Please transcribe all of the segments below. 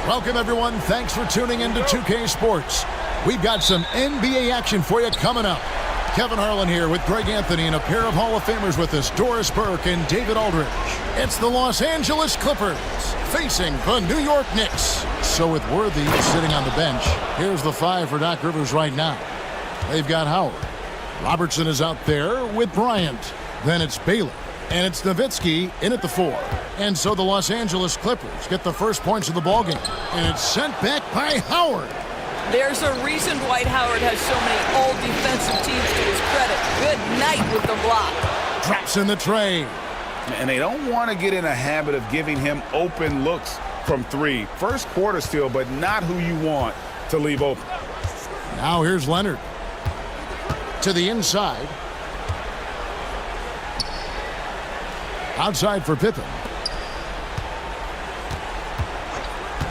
Welcome, everyone. Thanks for tuning in to 2K Sports. We've got some NBA action for you coming up. Kevin Harlan here with Greg Anthony and a pair of Hall of Famers with us, Doris Burke and David Aldridge. It's the Los Angeles Clippers facing the New York Knicks. So with Worthy sitting on the bench, here's the five for Doc Rivers right now. They've got Howard. Robertson is out there with Bryant. Then it's Baylor. And it's Nowitzki in at the 4. And so the Los Angeles Clippers get the first points of the ballgame. And it's sent back by Howard. There's a reason Dwight Howard has so many all-defensive teams to his credit. Good night with the block. Drops in the tray. And they don't want to get in a habit of giving him open looks from 3. First quarter still, but not who you want to leave open. Now here's Leonard. To the inside. Outside for Pippen.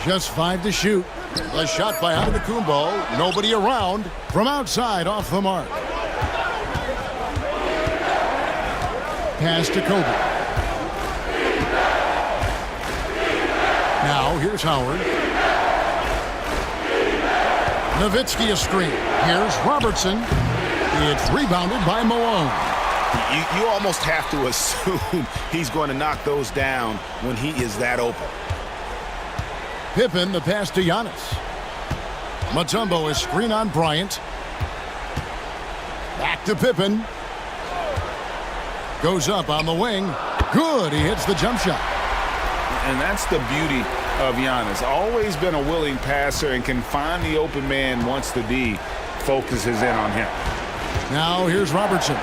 Just 5 to shoot. The shot by Antetokounmpo. Nobody around. From outside, off the mark. Pass to Kobe. Now here's Howard. Nowitzki a screen. Here's Robertson. It's rebounded by Malone. You almost have to assume he's going to knock those down when he is that open. Pippen, the pass to Giannis. Mutombo is screen on Bryant. Back to Pippen. Goes up on the wing. Good, he hits the jump shot. And that's the beauty of Giannis. Always been a willing passer and can find the open man once the D focuses in on him. Now here's Robertson.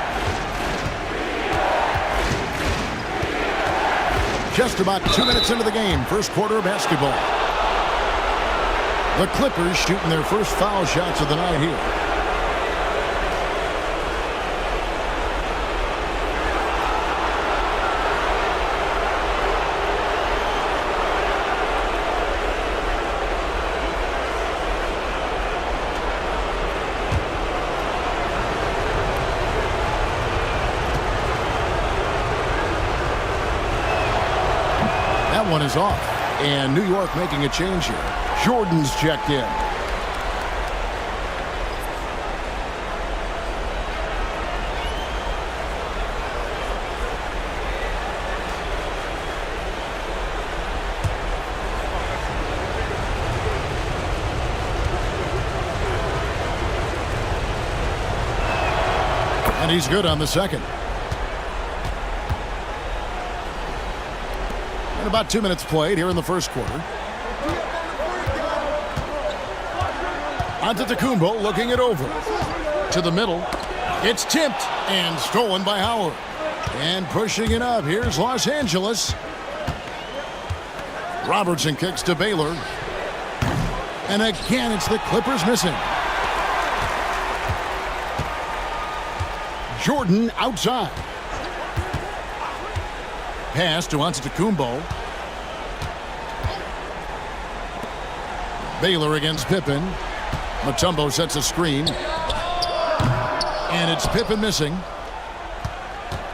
Just about 2 minutes into the game, first quarter of basketball. The Clippers shooting their first foul shots of the night here. That one is off. And New York making a change here. Jordan's checked in. And he's good on the second. And about 2 minutes played here in the first quarter. Antetokounmpo looking it over. To the middle. It's tipped and stolen by Howard. And pushing it up. Here's Los Angeles. Robertson kicks to Baylor. And again, it's the Clippers missing. Jordan outside. Pass to Antetokounmpo. Baylor against Pippen. Mutombo sets a screen. And it's Pippen missing.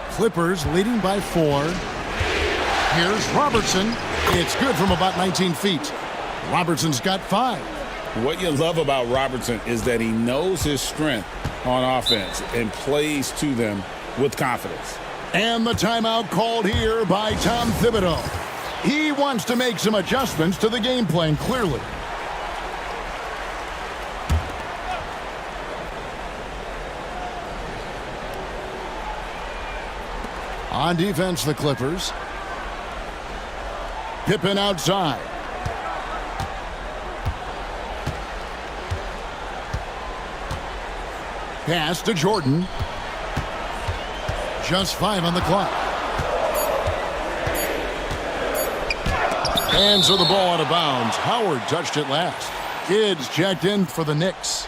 Clippers leading by 4. Here's Robertson. It's good from about 19 feet. Robertson's got 5. What you love about Robertson is that he knows his strength on offense and plays to them with confidence. And the timeout called here by Tom Thibodeau. He wants to make some adjustments to the game plan, clearly. On defense, the Clippers. Pippen outside. Pass to Jordan. Just 5 on the clock. And so the ball out of bounds. Howard touched it last. Kids checked in for the Knicks.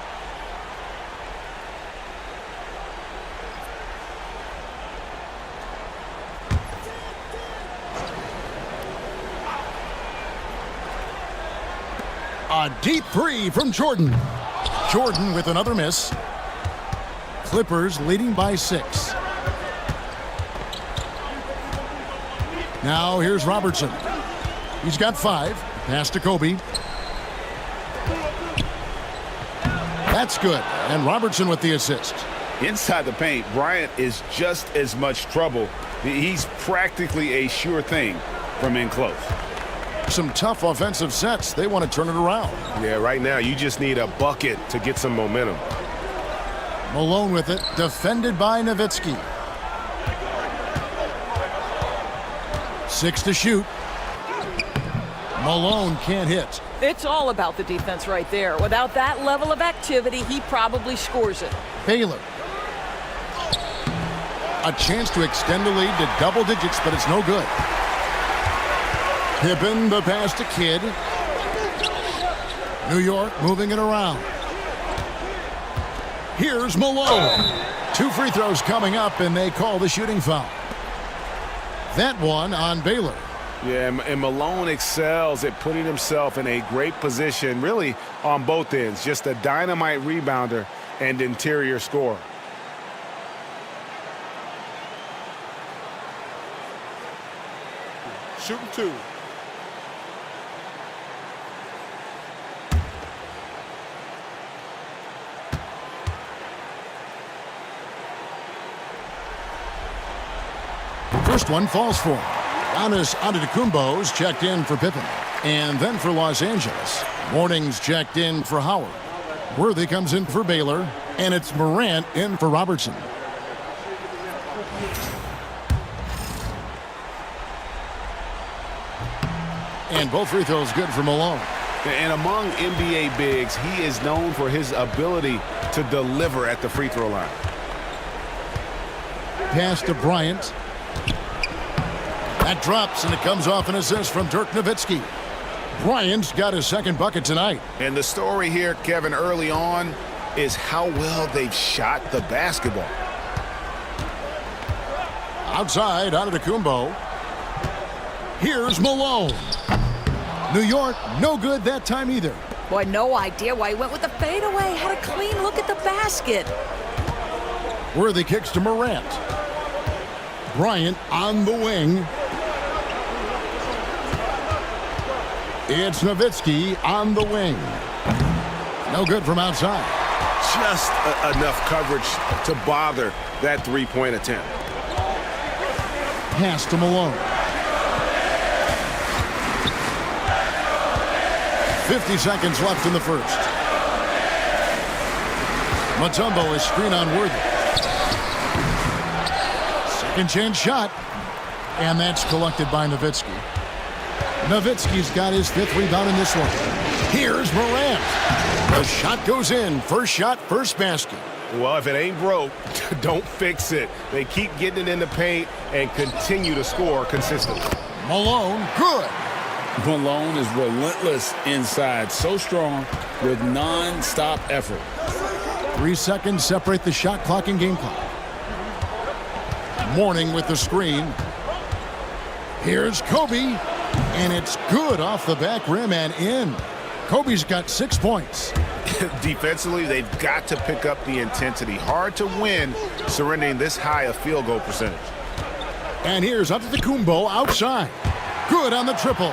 A deep 3 from Jordan. Jordan with another miss. Clippers leading by 6. Now here's Robertson. He's got 5. Pass to Kobe. That's good. And Robertson with the assist. Inside the paint, Bryant is just as much trouble. He's practically a sure thing from in close. Some tough offensive sets. They want to turn it around. Yeah, right now you just need a bucket to get some momentum. Malone with it, defended by Nowitzki. 6 to shoot. Malone can't hit. It's all about the defense right there. Without that level of activity, he probably scores it. Baylor. A chance to extend the lead to double digits, but it's no good. Pippen, the pass to Kidd. New York moving it around. Here's Malone. 2 free throws coming up, and they call the shooting foul. That one on Baylor. Yeah, and Malone excels at putting himself in a great position, really on both ends. Just a dynamite rebounder and interior scorer. Shooting 2. First one falls for him. Giannis Antetokounmpo's checked in for Pippen. And then for Los Angeles, Morning's checked in for Howard. Worthy comes in for Baylor. And it's Morant in for Robertson. And both free throws good for Malone. And among NBA bigs, he is known for his ability to deliver at the free throw line. Pass to Bryant. That drops, and it comes off an assist from Dirk Nowitzki. Bryant's got his second bucket tonight. And the story here, Kevin, early on is how well they've shot the basketball. Outside, Antetokounmpo. Here's Malone. New York, no good that time either. Boy, no idea why he went with the fadeaway. Had a clean look at the basket. Worthy kicks to Morant. Bryant on the wing. It's Nowitzki on the wing. No good from outside. Just enough coverage to bother that three-point attempt. Pass to Malone. 50 seconds left in the first. Mutombo is screen on Worthy. Second chance shot. And that's collected by Nowitzki. Nowitzki's got his 5th rebound in this one. Here's Morant. The shot goes in. First shot, first basket. Well, if it ain't broke, don't fix it. They keep getting it in the paint and continue to score consistently. Malone, good. Malone is relentless inside, so strong with non-stop effort. 3 seconds separate the shot clock and game clock. Morning with the screen. Here's Kobe, and it's good off the back rim and in. Kobe's got 6 points. Defensively, they've got to pick up the intensity. Hard to win surrendering this high a field goal percentage. And here's Antetokounmpo outside. Good on the triple.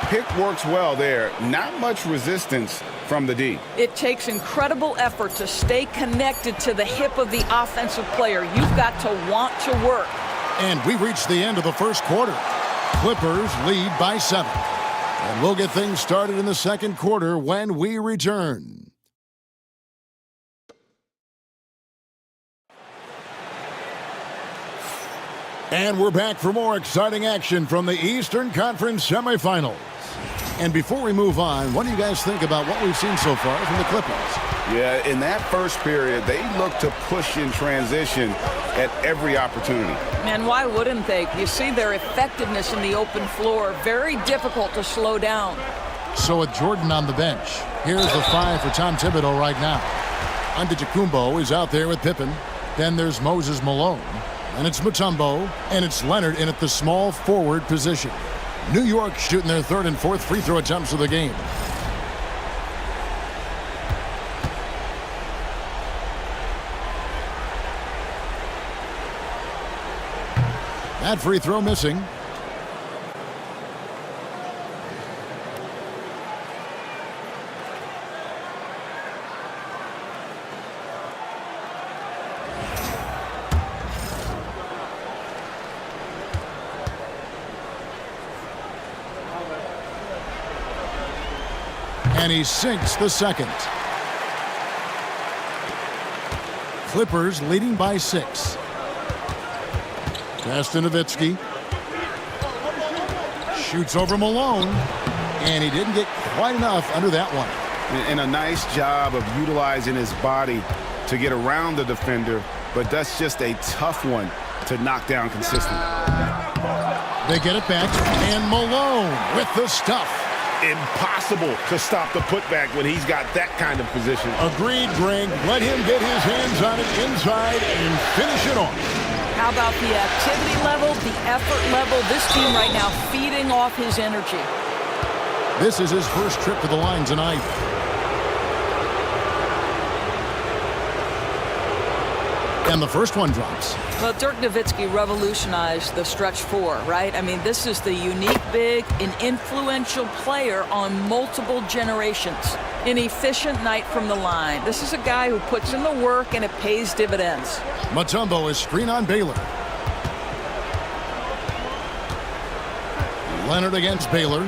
Pick works well there. Not much resistance from the D. It takes incredible effort to stay connected to the hip of the offensive player. You've got to want to work. And we reached the end of the first quarter. Clippers lead by 7. And we'll get things started in the second quarter when we return. And we're back for more exciting action from the Eastern Conference semifinals. And before we move on, what do you guys think about what we've seen so far from the Clippers? Yeah, in that first period, they looked to push in transition at every opportunity. And why wouldn't they? You see their effectiveness in the open floor. Very difficult to slow down. So with Jordan on the bench, here's the 5 for Tom Thibodeau right now. Antetokounmpo is out there with Pippen. Then there's Moses Malone. And it's Mutombo. And it's Leonard in at the small forward position. New York shooting their 3rd and 4th free throw attempts of the game. That free throw missing. And he sinks the second. Clippers leading by 6. Pass to Nowitzki. Shoots over Malone. And he didn't get quite enough under that one. And a nice job of utilizing his body to get around the defender, but that's just a tough one to knock down consistently. They get it back, and Malone with the stuff. Impossible to stop the putback when he's got that kind of position. Agreed, Greg. Let him get his hands on it inside and finish it off. How about the activity level, the effort level? This team right now feeding off his energy. This is his first trip to the line tonight. And the first one drops. Well, Dirk Nowitzki revolutionized the stretch 4, right? I mean, this is the unique big and influential player on multiple generations. An efficient night from the line. This is a guy who puts in the work and it pays dividends. Mutombo is screen on Baylor. Leonard against Baylor.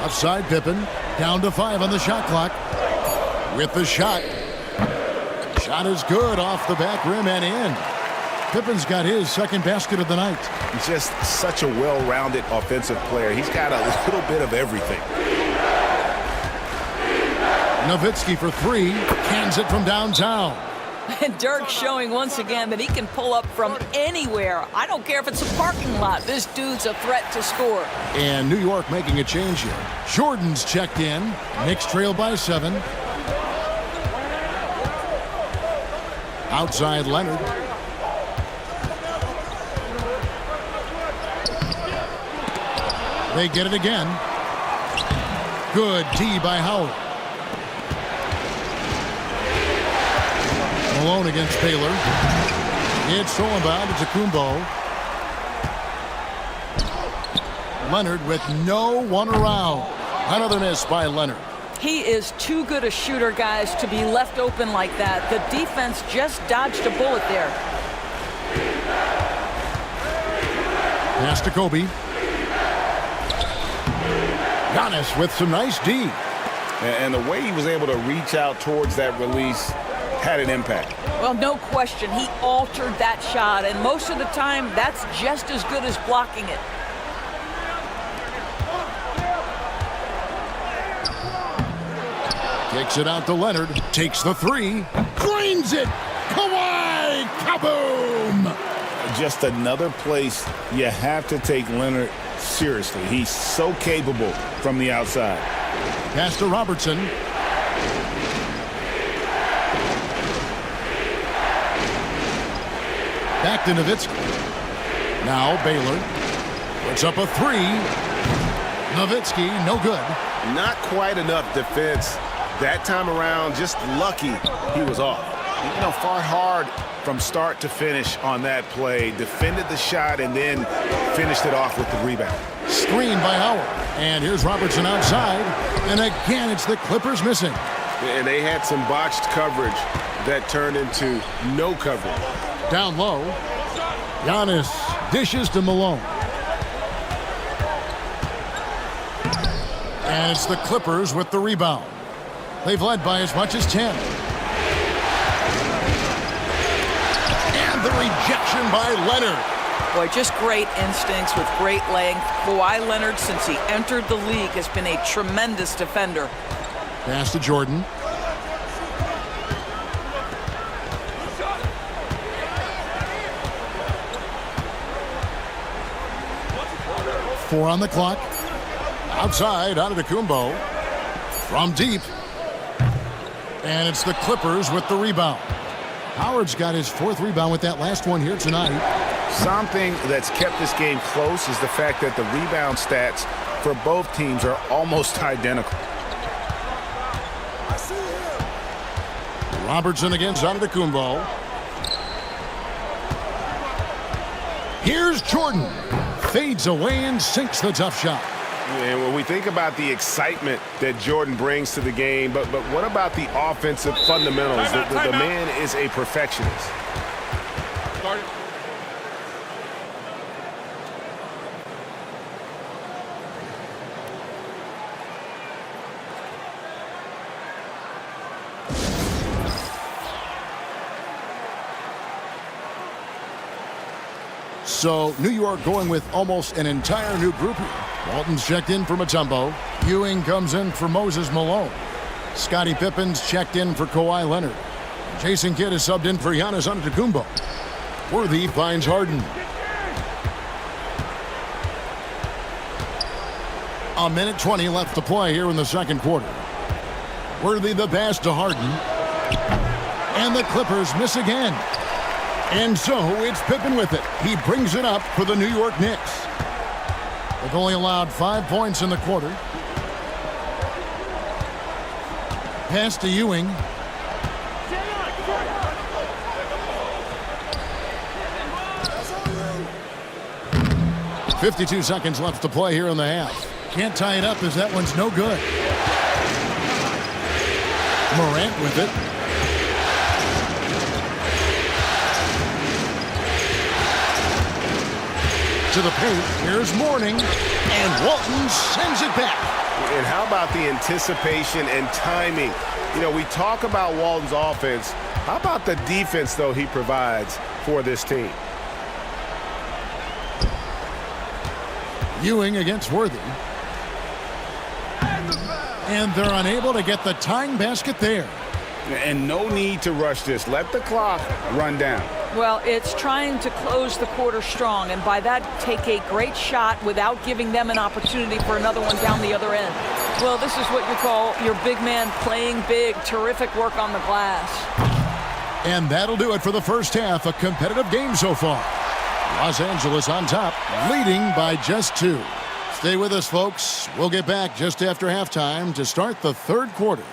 Offside Pippen. Down to 5 on the shot clock. With the shot. Shot is good off the back rim and in. Pippen's got his second basket of the night. He's just such a well-rounded offensive player. He's got a little bit of everything. Nowitzki for 3. Cans it from downtown. And Dirk showing once again that he can pull up from anywhere. I don't care if it's a parking lot. This dude's a threat to score. And New York making a change here. Jordan's checked in. Knicks trail by 7. Outside Leonard. They get it again. Good D by Howard. Malone against Baylor. It's stolen by Antetokounmpo. Leonard with no one around. Another miss by Leonard. He is too good a shooter, guys, to be left open like that. The defense just dodged a bullet there. Pass to Kobe. Giannis with some nice D. And the way he was able to reach out towards that release had an impact. Well, no question. He altered that shot, and most of the time, that's just as good as blocking it. Takes it out to Leonard. Takes the 3. Drains it. Kawhi. Kaboom. Just another place you have to take Leonard seriously. He's so capable from the outside. Pass to Robertson. Back to Nowitzki. Now Baylor puts up a 3. Nowitzki, no good. Not quite enough defense that time around. Just lucky he was off. You know, fought hard from start to finish on that play. Defended the shot and then finished it off with the rebound. Screen by Howard. And here's Robertson outside. And again, it's the Clippers missing. And they had some botched coverage that turned into no coverage. Down low. Giannis dishes to Malone. And it's the Clippers with the rebound. They've led by as much as 10. And the rejection by Leonard. Boy, just great instincts with great length. Kawhi Leonard, since he entered the league, has been a tremendous defender. Pass to Jordan. Four on the clock. Outside, Antetokounmpo. From deep. And it's the Clippers with the rebound. Howard's got his 4th rebound with that last one here tonight. Something that's kept this game close is the fact that the rebound stats for both teams are almost identical. Robertson against Antetokounmpo. Here's Jordan. Fades away and sinks the tough shot. And when we think about the excitement that Jordan brings to the game, but what about the offensive fundamentals? The man is a perfectionist. So New York going with almost an entire new group here. Walton's checked in for Mutombo. Ewing comes in for Moses Malone. Scottie Pippen's checked in for Kawhi Leonard. Jason Kidd is subbed in for Giannis Antetokounmpo. Worthy finds Harden. A minute 20 left to play here in the second quarter. Worthy the pass to Harden. And the Clippers miss again. And so it's Pippen with it. He brings it up for the New York Knicks. They've only allowed 5 points in the quarter. Pass to Ewing. .52 seconds left to play here in the half. Can't tie it up as that one's no good. Morant with it. To the paint. Here's Mourning. And Walton sends it back. And how about the anticipation and timing? You know, we talk about Walton's offense. How about the defense, though, he provides for this team? Ewing against Worthy. And they're unable to get the tying basket there. And no need to rush this. Let the clock run down. Well, it's trying to close the quarter strong, and by that, take a great shot without giving them an opportunity for another one down the other end. Well, this is what you call your big man playing big. Terrific work on the glass. And that'll do it for the first half. A competitive game so far. Los Angeles on top, leading by just 2. Stay with us, folks. We'll get back just after halftime to start the third quarter.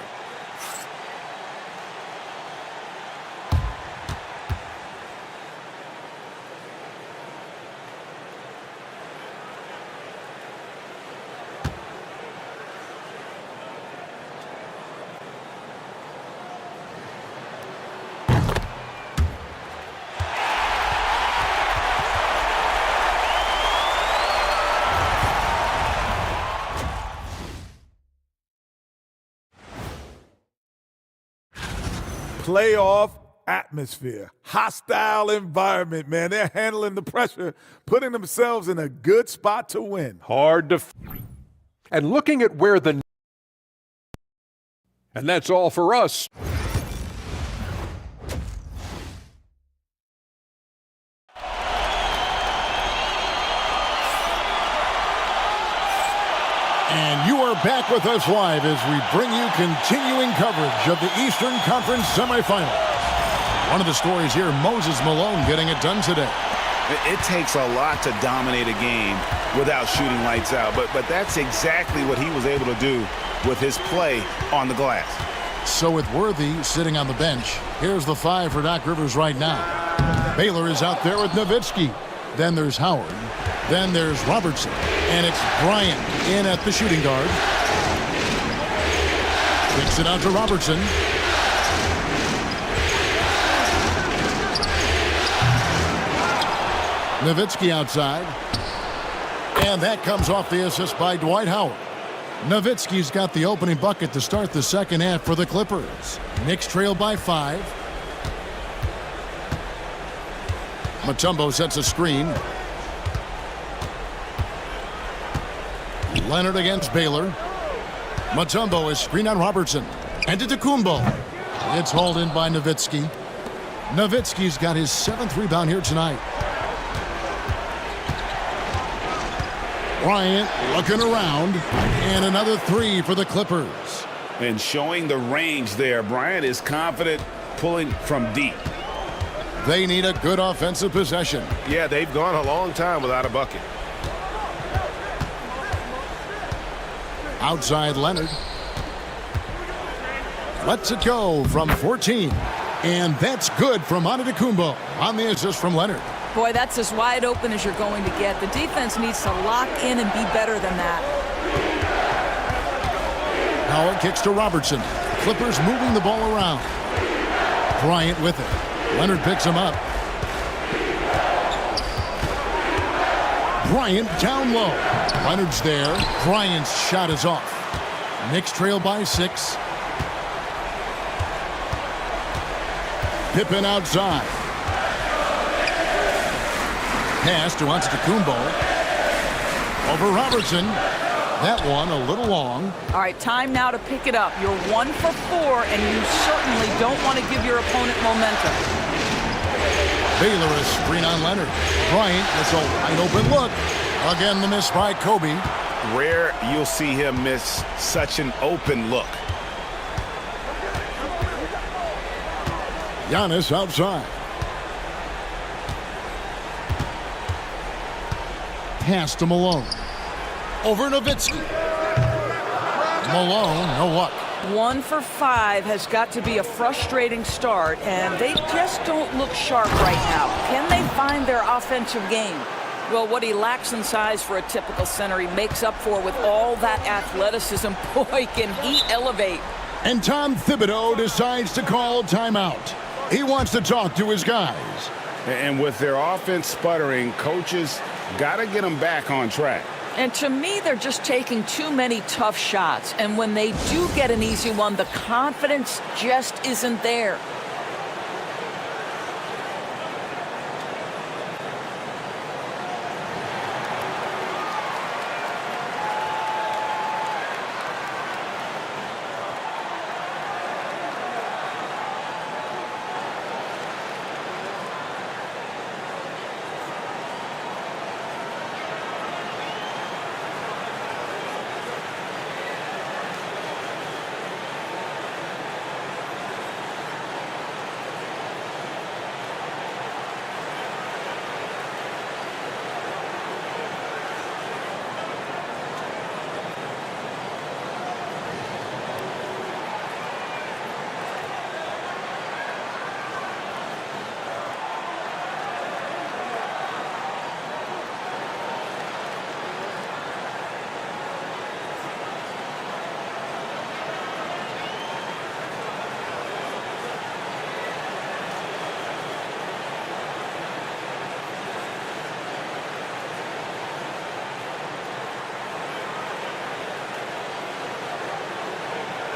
Playoff atmosphere, hostile environment, man. They're handling the pressure, putting themselves in a good spot to win. Hard to and looking at where the and that's all for us. And you are back with us live as we bring you continuing coverage of the Eastern Conference semifinals. One of the stories here, Moses Malone getting it done today. It takes a lot to dominate a game without shooting lights out, but that's exactly what he was able to do with his play on the glass. So with Worthy sitting on the bench, here's the 5 for Doc Rivers right now. Baylor is out there with Nowitzki. Then there's Howard. Then there's Robertson. And it's Bryant in at the shooting guard. Kicks it out to Robertson. Nowitzki outside. And that comes off the assist by Dwight Howard. Nowitzki's got the opening bucket to start the second half for the Clippers. Knicks trail by 5. Mutombo sets a screen. Leonard against Baylor. Mutombo is screened on Robertson. Antetokounmpo. It's hauled in by Nowitzki. Nowitzki's got his 7th rebound here tonight. Bryant looking around. And another 3 for the Clippers. And showing the range there. Bryant is confident pulling from deep. They need a good offensive possession. Yeah, they've gone a long time without a bucket. Outside Leonard. Lets it go from 14. And that's good from Antetokounmpo on the assist from Leonard. Boy, that's as wide open as you're going to get. The defense needs to lock in and be better than that. Howard kicks to Robertson. Clippers moving the ball around. Bryant with it. Leonard picks him up. Bryant down low. Leonard's there. Bryant's shot is off. Knicks trail by 6. Pippen outside. Pass to Antetokounmpo. Over Robertson. That one a little long. All right, time now to pick it up. You're 1 for 4, and you certainly don't want to give your opponent momentum. Baylor a screen on Leonard. Bryant gets a wide open look. Again, the miss by Kobe. Rare you'll see him miss such an open look. Giannis outside. Pass to Malone. Over Nowitzki. Malone, no luck. 1 for 5 has got to be a frustrating start, and they just don't look sharp right now. Can they find their offensive game? Well, what he lacks in size for a typical center, he makes up for with all that athleticism. Boy, can he elevate. And Tom Thibodeau decides to call timeout. He wants to talk to his guys. And with their offense sputtering, coaches got to get them back on track. And to me, they're just taking too many tough shots. And when they do get an easy one, the confidence just isn't there.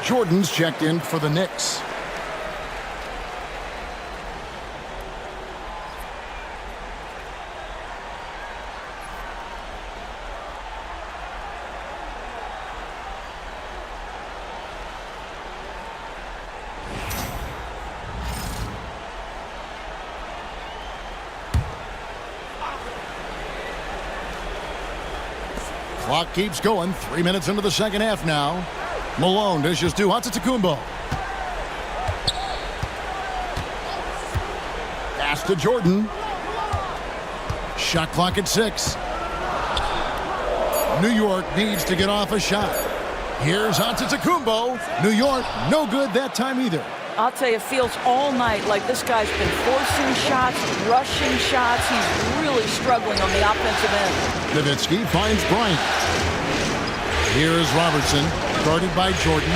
Jordan's checked in for the Knicks. Clock keeps going. 3 minutes into the second half now. Malone dishes to Antetokounmpo. Pass to Jordan. Shot clock at 6. New York needs to get off a shot. Here's Antetokounmpo. New York, no good that time either. I'll tell you, it feels all night like this guy's been forcing shots, rushing shots. He's really struggling on the offensive end. Nowitzki finds Bryant. Here is Robertson, guarded by Jordan.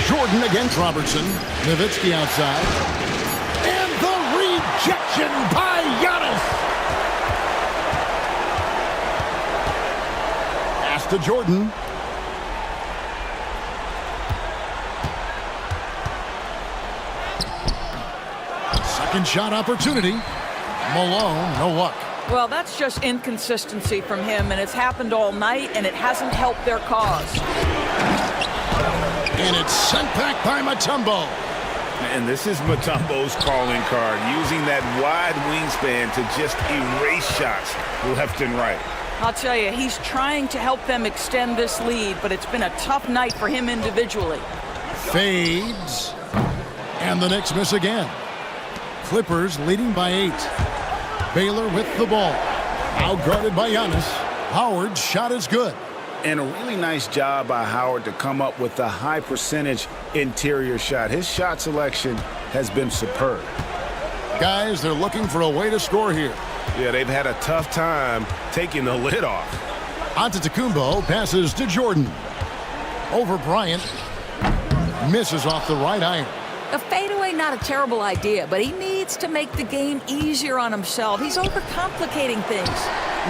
Jordan against Robertson. Nowitzki outside. And the rejection by Giannis. Pass to Jordan. Second shot opportunity. Malone, no luck. Well, that's just inconsistency from him, and it's happened all night, and it hasn't helped their cause. And it's sent back by Mutombo. And this is Mutombo's calling card, using that wide wingspan to just erase shots left and right. I'll tell you, he's trying to help them extend this lead, but it's been a tough night for him individually. Fades. And the Knicks miss again. Clippers leading by 8. Baylor with the ball. Now guarded by Giannis. Howard's shot is good. And a really nice job by Howard to come up with a high percentage interior shot. His shot selection has been superb. Guys, they're looking for a way to score here. Yeah, they've had a tough time taking the lid off. Antetokounmpo passes to Jordan. Over Bryant. Misses off the right iron. A fadeaway, not a terrible idea, but he needs to make the game easier on himself. He's overcomplicating things.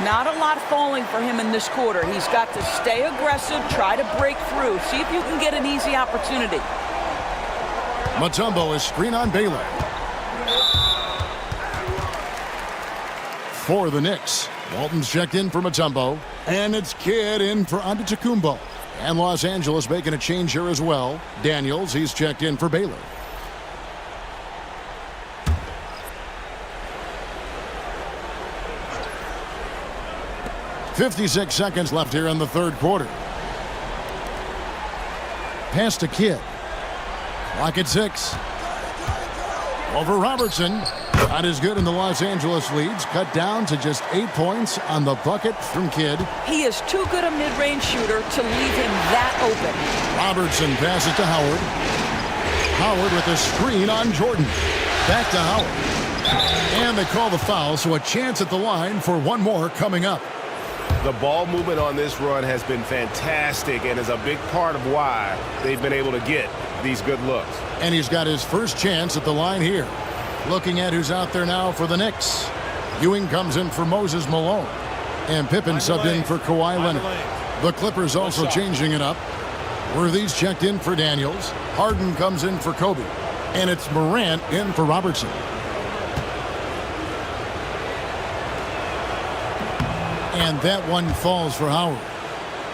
Not a lot falling for him in this quarter. He's got to stay aggressive, try to break through, see if you can get an easy opportunity. Mutombo is screen on Baylor. for the Knicks. Walton's checked in for Mutombo. And it's Kidd in for Antetokounmpo. And Los Angeles making a change here as well. Daniels, he's checked in for Baylor. "56 seconds left here in the third quarter. Pass to Kidd. Clock at 6. Over Robertson. Not as good in the Los Angeles leads. Cut down to just 8 points on the bucket from Kidd. He is too good a mid-range shooter to leave him that open. Robertson passes to Howard. Howard with a screen on Jordan. Back to Howard. And they call the foul, so a chance at the line for one more coming up. The ball movement on this run has been fantastic and is a big part of why they've been able to get these good looks. And he's got his first chance at the line here. Looking at who's out there now for the Knicks. Ewing comes in for Moses Malone. And Pippen subbed in for Kawhi Leonard. The Clippers also changing it up. Worthy's checked in for Daniels. Harden comes in for Kobe. And it's Morant in for Robertson. And that one falls for Howard.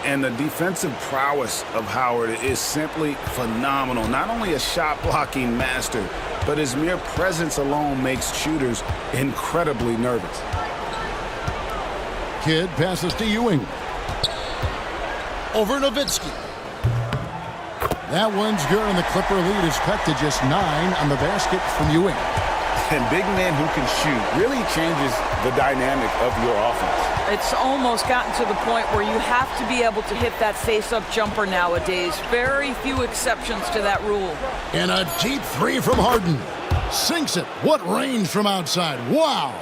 And the defensive prowess of Howard is simply phenomenal. Not only a shot-blocking master, but his mere presence alone makes shooters incredibly nervous. Kidd passes to Ewing. Over Nowitzki. That one's good, and the Clipper lead is cut to just 9 on the basket from Ewing. And big men who can shoot really changes the dynamic of your offense. It's almost gotten to the point where you have to be able to hit that face-up jumper nowadays. Very few exceptions to that rule. And a deep three from Harden. Sinks it. What range from outside. Wow.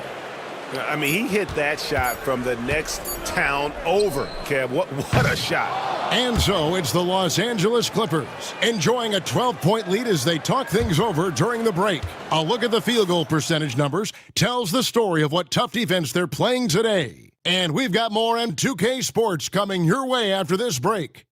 I mean, he hit that shot from the next town over, Kev. What a shot. And so it's the Los Angeles Clippers enjoying a 12-point lead as they talk things over during the break. A look at the field goal percentage numbers tells the story of what tough defense they're playing today. And we've got more M2K Sports coming your way after this break.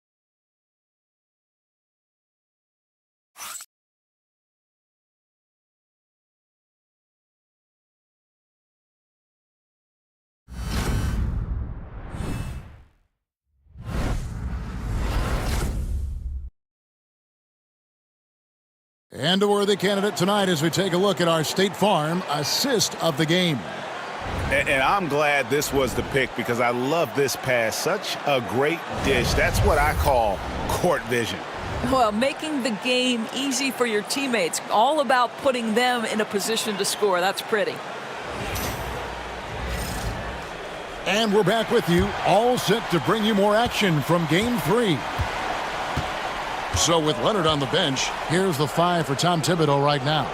And a worthy candidate tonight as we take a look at our State Farm assist of the game. And I'm glad this was the pick because I love this pass. Such a great dish. That's what I call court vision. Well, making the game easy for your teammates. All about putting them in a position to score. That's pretty. And we're back with you, all set to bring you more action from Game 3. So with Leonard on the bench, here's the 5 for Tom Thibodeau right now.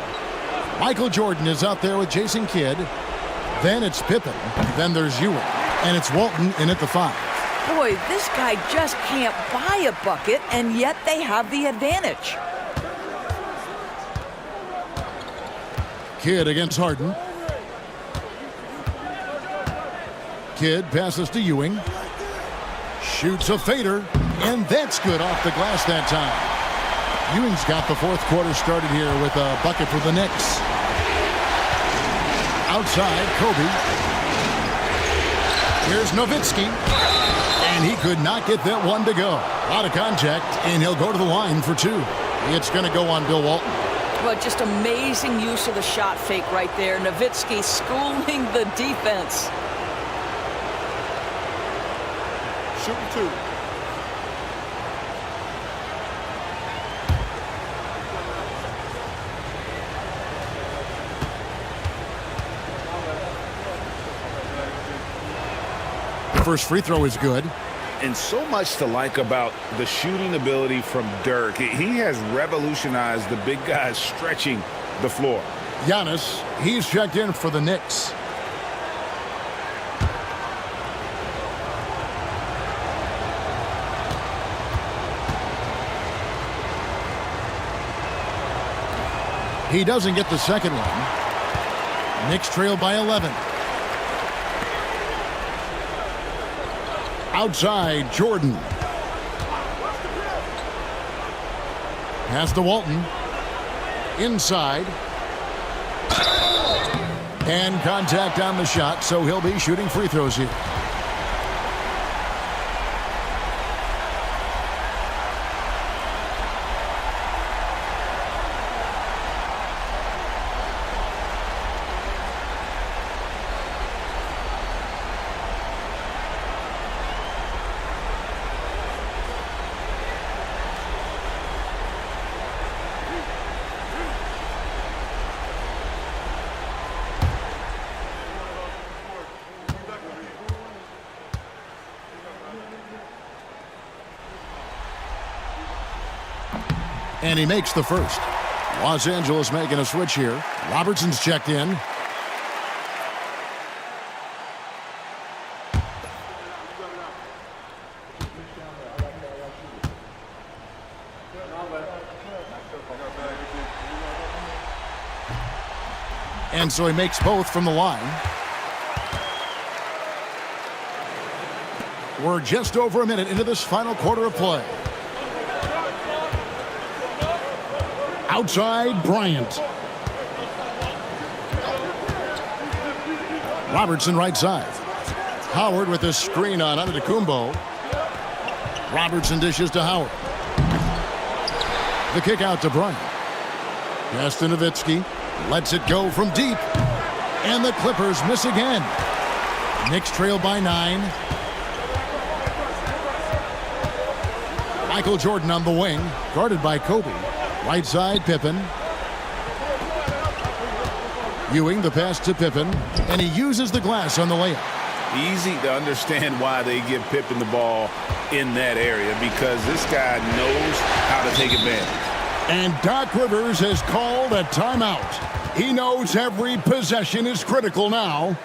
Michael Jordan is out there with Jason Kidd. Then it's Pippen. Then there's Ewing. And it's Walton in at the 5. Boy, this guy just can't buy a bucket, and yet they have the advantage. Kidd against Harden. Kidd passes to Ewing. Shoots a fader, and that's good off the glass that time. Ewing's got the fourth quarter started here with a bucket for the Knicks. Outside, Kobe. Here's Nowitzki. And he could not get that one to go. A lot of contact, and he'll go to the line for 2. It's going to go on Bill Walton. Well, just amazing use of the shot fake right there. Nowitzki schooling the defense. Shooting 2. First free throw is good. And so much to like about the shooting ability from Dirk. He has revolutionized the big guys stretching the floor. Giannis, he's checked in for the Knicks. He doesn't get the second one. Knicks trail by 11. Outside, Jordan. Pass to Walton. Inside. And contact on the shot, so he'll be shooting free throws here. And he makes the first. Los Angeles making a switch here. Robertson's checked in. And so he makes both from the line. We're just over a minute into this final quarter of play. Outside, Bryant. Robertson right side. Howard with a screen on Antetokounmpo. Robertson dishes to Howard. The kick out to Bryant. Pass to Nowitzki. Lets it go from deep. And the Clippers miss again. Knicks trail by 9. Michael Jordan on the wing, guarded by Kobe. Right side, Pippen. Ewing, the pass to Pippen, and he uses the glass on the layup. Easy to understand why they give Pippen the ball in that area, because this guy knows how to take advantage. And Doc Rivers has called a timeout. He knows every possession is critical now.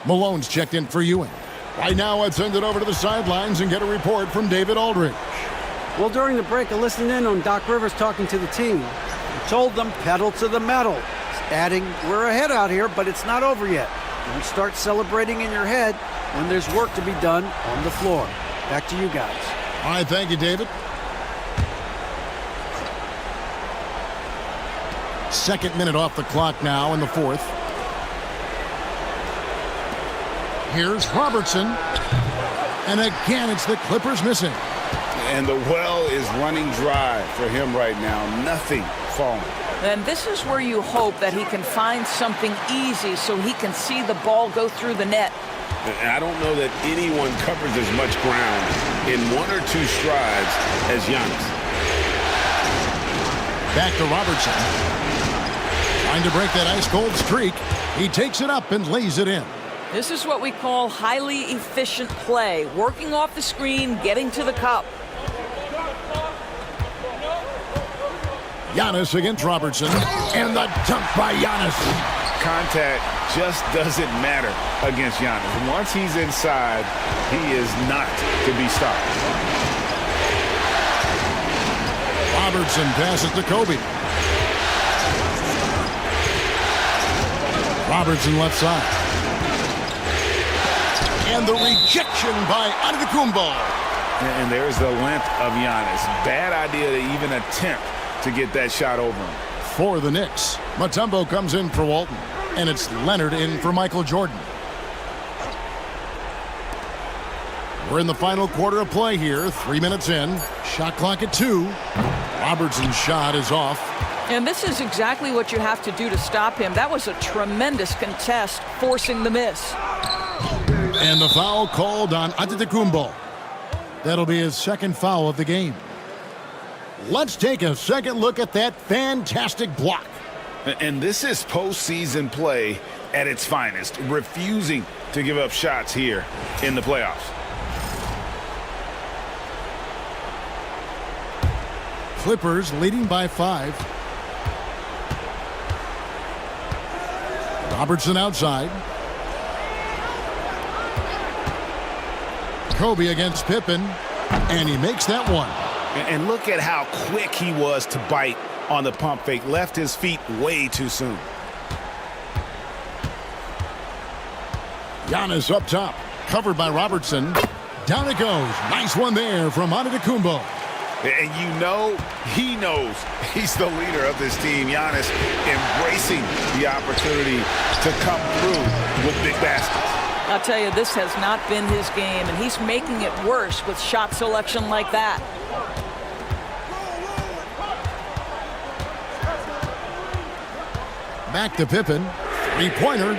Malone's checked in for Ewing. Right now, let's send it over to the sidelines and get a report from David Aldridge. Well, during the break, I listened in on Doc Rivers talking to the team. He told them pedal to the metal, adding, we're ahead out here, but it's not over yet. Don't start celebrating in your head when there's work to be done on the floor. Back to you guys. All right, thank you, David. Second minute off the clock now in the fourth. Here's Robertson. And again, it's the Clippers missing. And the well is running dry for him right now. Nothing falling. And this is where you hope that he can find something easy so he can see the ball go through the net. And I don't know that anyone covers as much ground in one or two strides as Giannis. Back to Robertson. Trying to break that ice-cold streak. He takes it up and lays it in. This is what we call highly efficient play. Working off the screen, getting to the cup. Giannis against Robertson. And the dunk by Giannis. Contact just doesn't matter against Giannis. Once he's inside, he is not to be stopped. Robertson passes to Kobe. Robertson left side. And the rejection by Antetokounmpo. And there's the length of Giannis. Bad idea to even attempt to get that shot over him. For the Knicks, Mutombo comes in for Walton, and it's Leonard in for Michael Jordan. We're in the final quarter of play here, 3 minutes in. Shot clock at 2. Robertson's shot is off. And this is exactly what you have to do to stop him. That was a tremendous contest, forcing the miss. And the foul called on Antetokounmpo. That'll be his second foul of the game. Let's take a second look at that fantastic block. And this is postseason play at its finest, refusing to give up shots here in the playoffs. Clippers leading by 5. Robertson outside. Kobe against Pippen, and he makes that one. And look at how quick he was to bite on the pump fake. Left his feet way too soon. Giannis up top, covered by Robertson. Down it goes. Nice one there from Antetokounmpo. And you know he knows he's the leader of this team. Giannis embracing the opportunity to come through with big baskets. I'll tell you, this has not been his game, and he's making it worse with shot selection like that. Back to Pippen. Three-pointer.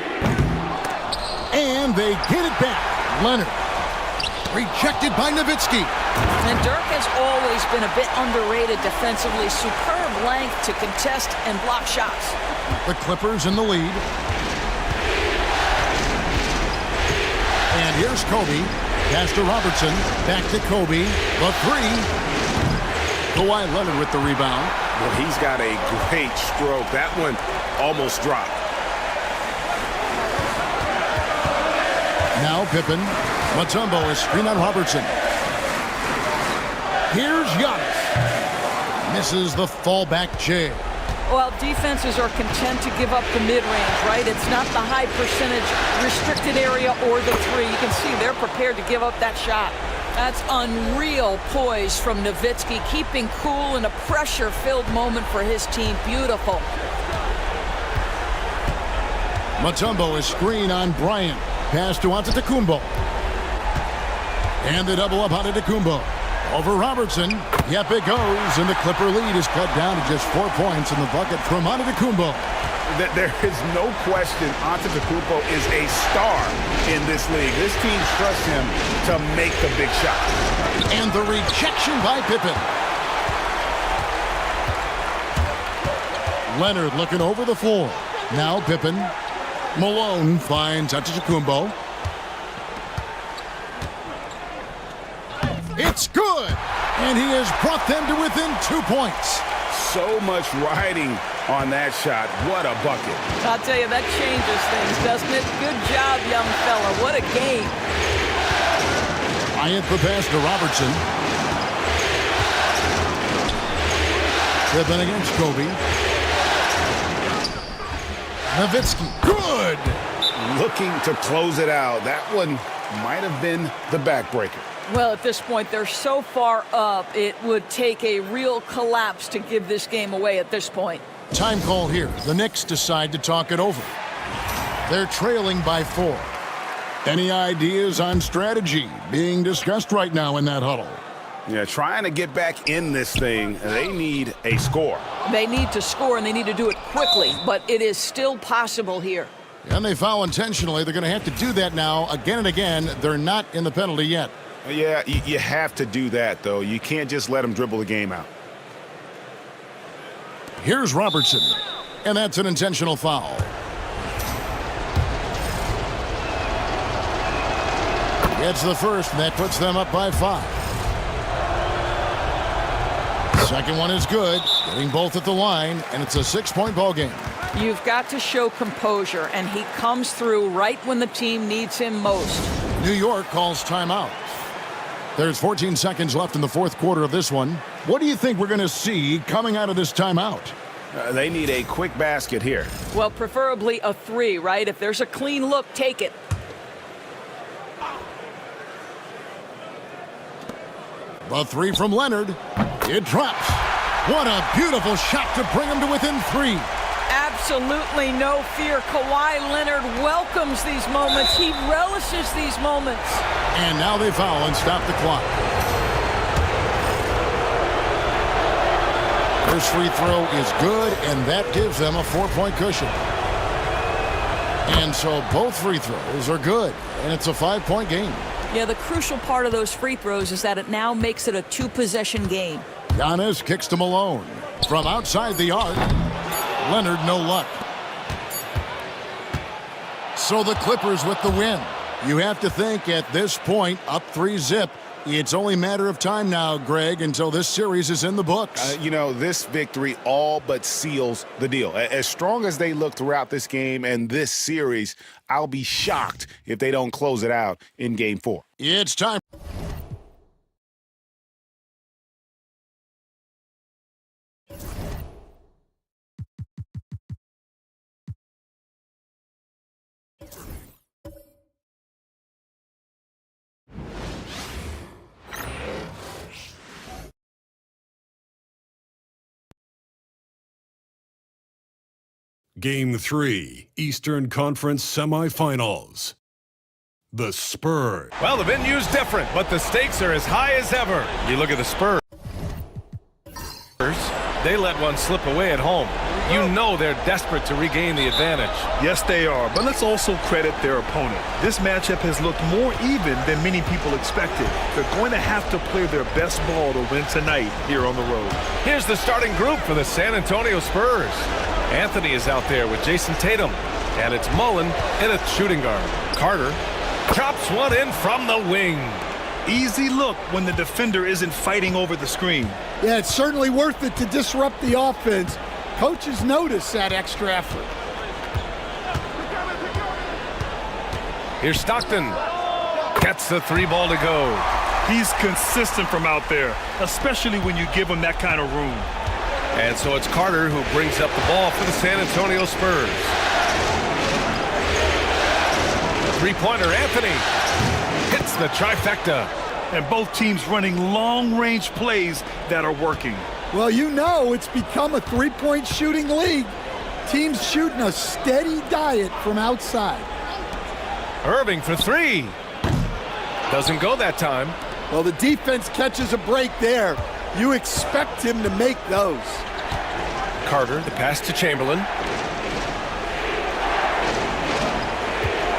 And they get it back. Leonard. Rejected by Nowitzki. And Dirk has always been a bit underrated defensively. Superb length to contest and block shots. The Clippers in the lead. And here's Kobe. Pass to Robertson. Back to Kobe. The 3. Kawhi Leonard with the rebound. Well, he's got a great stroke. That one almost dropped. Now Pippen. Mutombo is screen on Robertson. Here's Giannis. Misses the fallback jam. Well, defenses are content to give up the mid-range, right? It's not the high percentage restricted area or the 3. You can see they're prepared to give up that shot. That's unreal poise from Nowitzki, keeping cool in a pressure-filled moment for his team. Beautiful. Mutombo is screen on Bryant. Pass to Antetokounmpo. And the double up Antetokounmpo. Over Robertson. Yep, it goes. And the Clipper lead is cut down to just 4 points in the bucket from Antetokounmpo. There is no question Antetokounmpo is a star in this league. This team trusts him to make the big shot. And the rejection by Pippen. Leonard looking over the floor. Now Pippen. Malone finds Antetokounmpo. It's good! And he has brought them to within 2 points. So much riding on that shot. What a bucket. I'll tell you, that changes things, doesn't it? Good job, young fella. What a game. Bryant the pass to Robertson. Pippen against Kobe. Nowitzki. Good! Looking to close it out. That one might have been the backbreaker. Well, at this point, they're so far up, it would take a real collapse to give this game away at this point. Time call here. The Knicks decide to talk it over. They're trailing by 4. Any ideas on strategy being discussed right now in that huddle? Yeah, trying to get back in this thing, they need a score. They need to score, and they need to do it quickly, but it is still possible here. And they foul intentionally. They're going to have to do that now again and again. They're not in the penalty yet. Yeah, you have to do that, though. You can't just let them dribble the game out. Here's Robertson, and that's an intentional foul. Gets the first, and that puts them up by 5. Second one is good, getting both at the line, and it's a 6-point ball game. You've got to show composure, and he comes through right when the team needs him most. New York calls timeout. There's 14 seconds left in the fourth quarter of this one. What do you think we're going to see coming out of this timeout? They need a quick basket here. Well, preferably a 3, right? If there's a clean look, take it. The three from Leonard. It drops. What a beautiful shot to bring him to within 3. Absolutely no fear. Kawhi Leonard welcomes these moments. He relishes these moments. And now they foul and stop the clock. First free throw is good, and that gives them a 4-point cushion. And so both free throws are good, and it's a 5-point game. Yeah, the crucial part of those free throws is that it now makes it a 2-possession game. Giannis kicks to Malone. From outside the arc, Leonard no luck. So the Clippers with the win. You have to think at this point, up 3-zip, it's only a matter of time now, Greg, until this series is in the books. This victory all but seals the deal. As strong as they look throughout this game and this series, I'll be shocked if they don't close it out in Game 4. It's time. Game 3, Eastern Conference Semifinals. The Spurs. Well, the venue's different, but the stakes are as high as ever. You look at the Spurs. They let one slip away at home. You know they're desperate to regain the advantage. Yes, they are, but let's also credit their opponent. This matchup has looked more even than many people expected. They're going to have to play their best ball to win tonight here on the road. Here's the starting group for the San Antonio Spurs. Anthony is out there with Jason Tatum, and it's Mullen in a shooting guard. Carter chops one in from the wing. Easy look when the defender isn't fighting over the screen. Yeah, it's certainly worth it to disrupt the offense. Coaches notice that extra effort. Here's Stockton. Gets the 3 ball to go. He's consistent from out there, especially when you give him that kind of room. And so it's Carter who brings up the ball for the San Antonio Spurs. Three-pointer, Anthony hits the trifecta. And both teams running long-range plays that are working. Well, it's become a 3-point shooting league. Teams shooting a steady diet from outside. Irving for 3. Doesn't go that time. Well, the defense catches a break there. You expect him to make those. Carter, the pass to Chamberlain.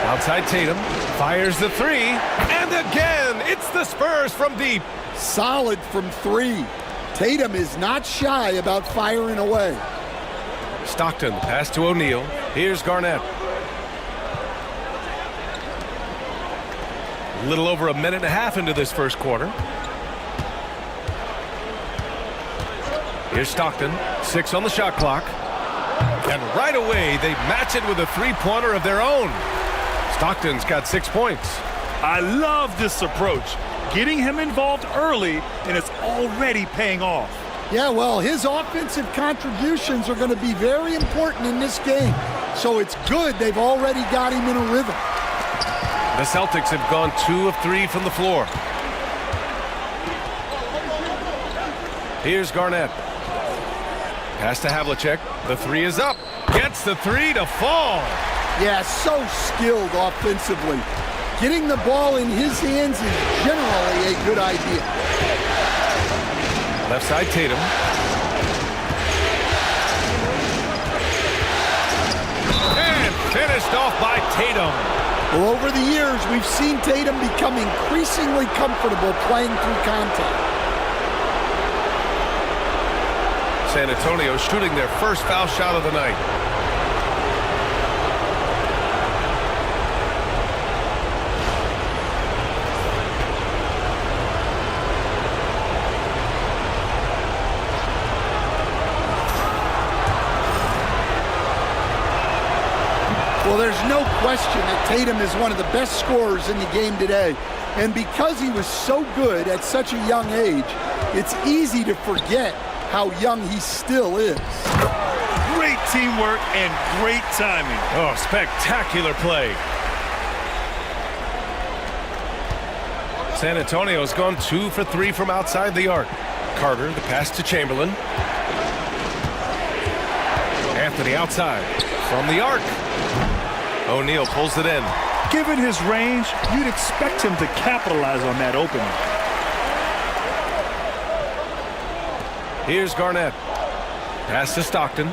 Outside Tatum, fires the 3, and again, it's the Spurs from deep. Solid from 3. Tatum is not shy about firing away. Stockton, the pass to O'Neal. Here's Garnett. A little over a minute and a half into this first quarter. Here's Stockton, 6 on the shot clock. And right away, they match it with a 3-pointer of their own. Stockton's got 6 points. I love this approach. Getting him involved early, and it's already paying off. Yeah, well, his offensive contributions are going to be very important in this game. So it's good they've already got him in a rhythm. The Celtics have gone 2 of 3 from the floor. Here's Garnett. Pass to Havlicek. The 3 is up. Gets the 3 to fall. Yeah, so skilled offensively. Getting the ball in his hands is generally a good idea. Left side Tatum. And finished off by Tatum. Well, over the years, we've seen Tatum become increasingly comfortable playing through contact. San Antonio shooting their first foul shot of the night. Well, there's no question that Tatum is one of the best scorers in the game today. And because he was so good at such a young age, it's easy to forget how young he still is. Great teamwork and great timing. Oh, spectacular play. San Antonio's gone 2 for 3 from outside the arc. Carter, the pass to Chamberlain. Anthony outside from the arc. O'Neal pulls it in. Given his range, you'd expect him to capitalize on that opening. Here's Garnett. Pass to Stockton.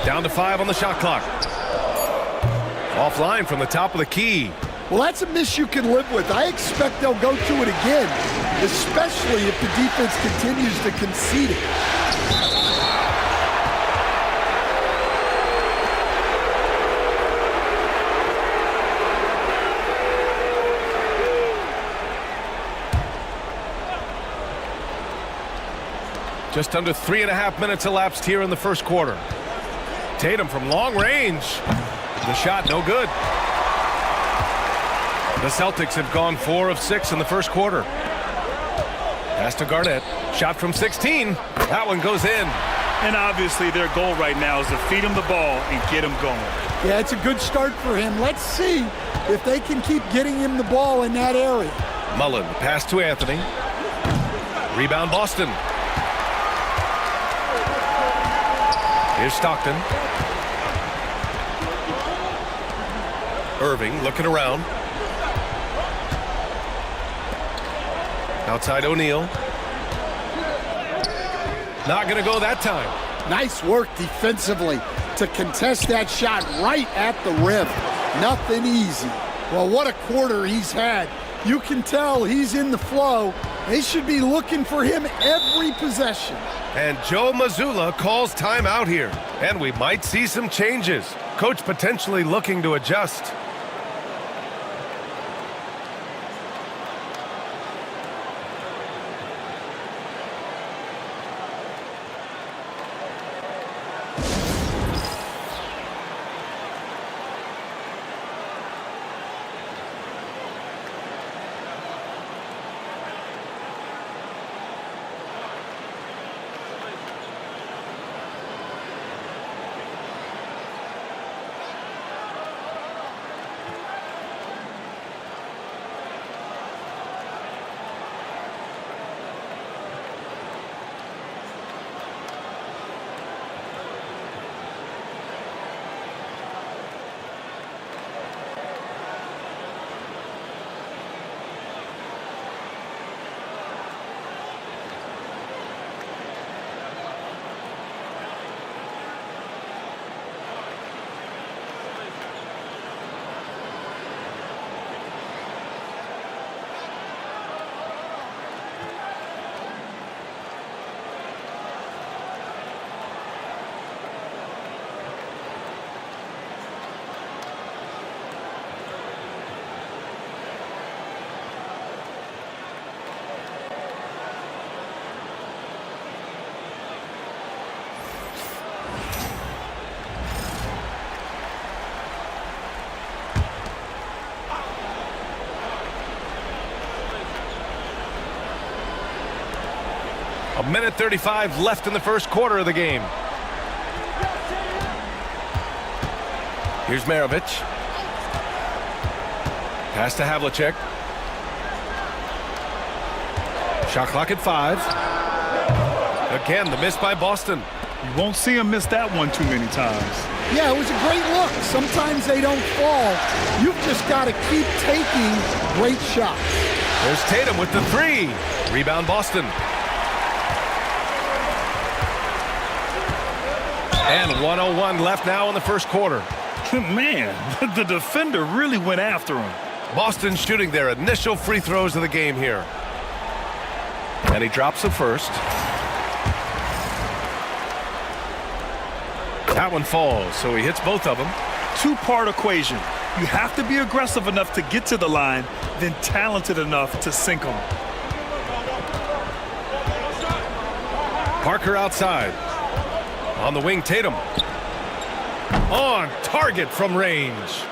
Down to 5 on the shot clock. Offline from the top of the key. Well, that's a miss you can live with. I expect they'll go to it again, especially if the defense continues to concede it. Just under 3.5 minutes elapsed here in the first quarter. Tatum from long range. The shot no good. The Celtics have gone 4 of 6 in the first quarter. Pass to Garnett. Shot from 16. That one goes in. And obviously their goal right now is to feed him the ball and get him going. Yeah, it's a good start for him. Let's see if they can keep getting him the ball in that area. Mullen, pass to Anthony. Rebound Boston. Here's Stockton. Irving looking around. Outside O'Neal. Not going to go that time. Nice work defensively to contest that shot right at the rim. Nothing easy. Well, what a quarter he's had. You can tell he's in the flow. They should be looking for him every possession. And Joe Mazzulla calls timeout here. And we might see some changes. Coach potentially looking to adjust. A minute 35 left in the first quarter of the game. Here's Maravich. Pass to Havlicek. Shot clock at 5. Again, the miss by Boston. You won't see him miss that one too many times. Yeah, it was a great look. Sometimes they don't fall. You've just got to keep taking great shots. There's Tatum with the 3. Rebound Boston. And 1:01 left now in the first quarter. Man, the defender really went after him. Boston shooting their initial free throws of the game here. And he drops the first. That one falls, so he hits both of them. Two-part equation. You have to be aggressive enough to get to the line, then talented enough to sink them. Parker outside. On the wing, Tatum. On target from range.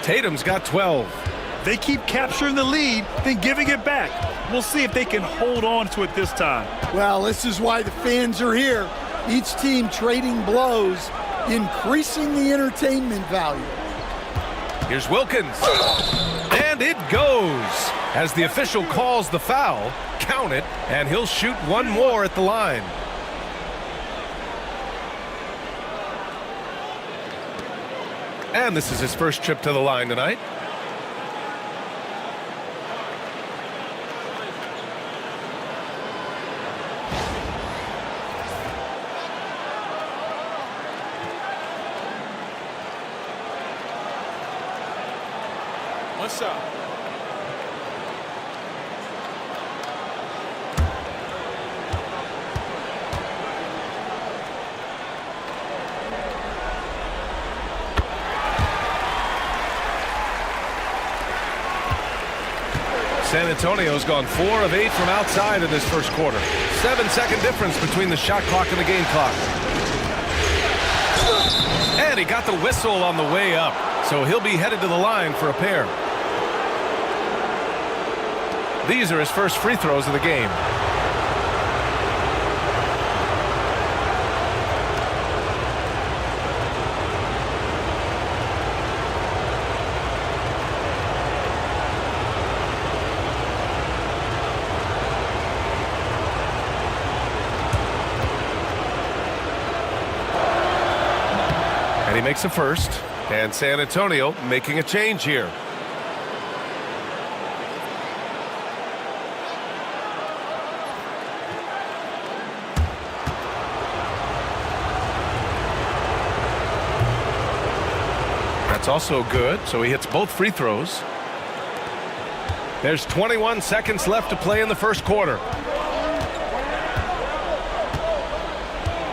Tatum's got 12. They keep capturing the lead, then giving it back. We'll see if they can hold on to it this time. Well, this is why the fans are here. Each team trading blows increasing the entertainment value. Here's Wilkins. And it goes. As the official calls the foul, count it, and he'll shoot one more at the line. And this is his first trip to the line tonight. What's up? San Antonio's gone 4 of 8 from outside in this first quarter. 7-second difference between the shot clock and the game clock. And he got the whistle on the way up, so he'll be headed to the line for a pair. These are his first free throws of the game. And he makes a first, and San Antonio making a change here. That's also good, so he hits both free throws. There's 21 seconds left to play in the first quarter.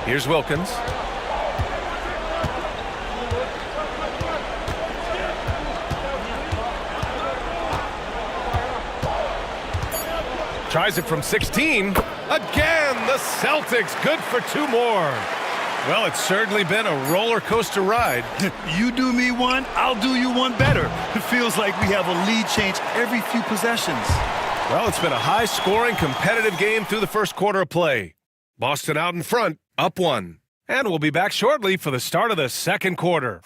Here's Wilkins. Tries it from 16. Again, the Celtics good for 2 more. Well, it's certainly been a roller coaster ride. You do me one, I'll do you one better. It feels like we have a lead change every few possessions. Well, it's been a high-scoring, competitive game through the first quarter of play. Boston out in front, up 1. And we'll be back shortly for the start of the second quarter.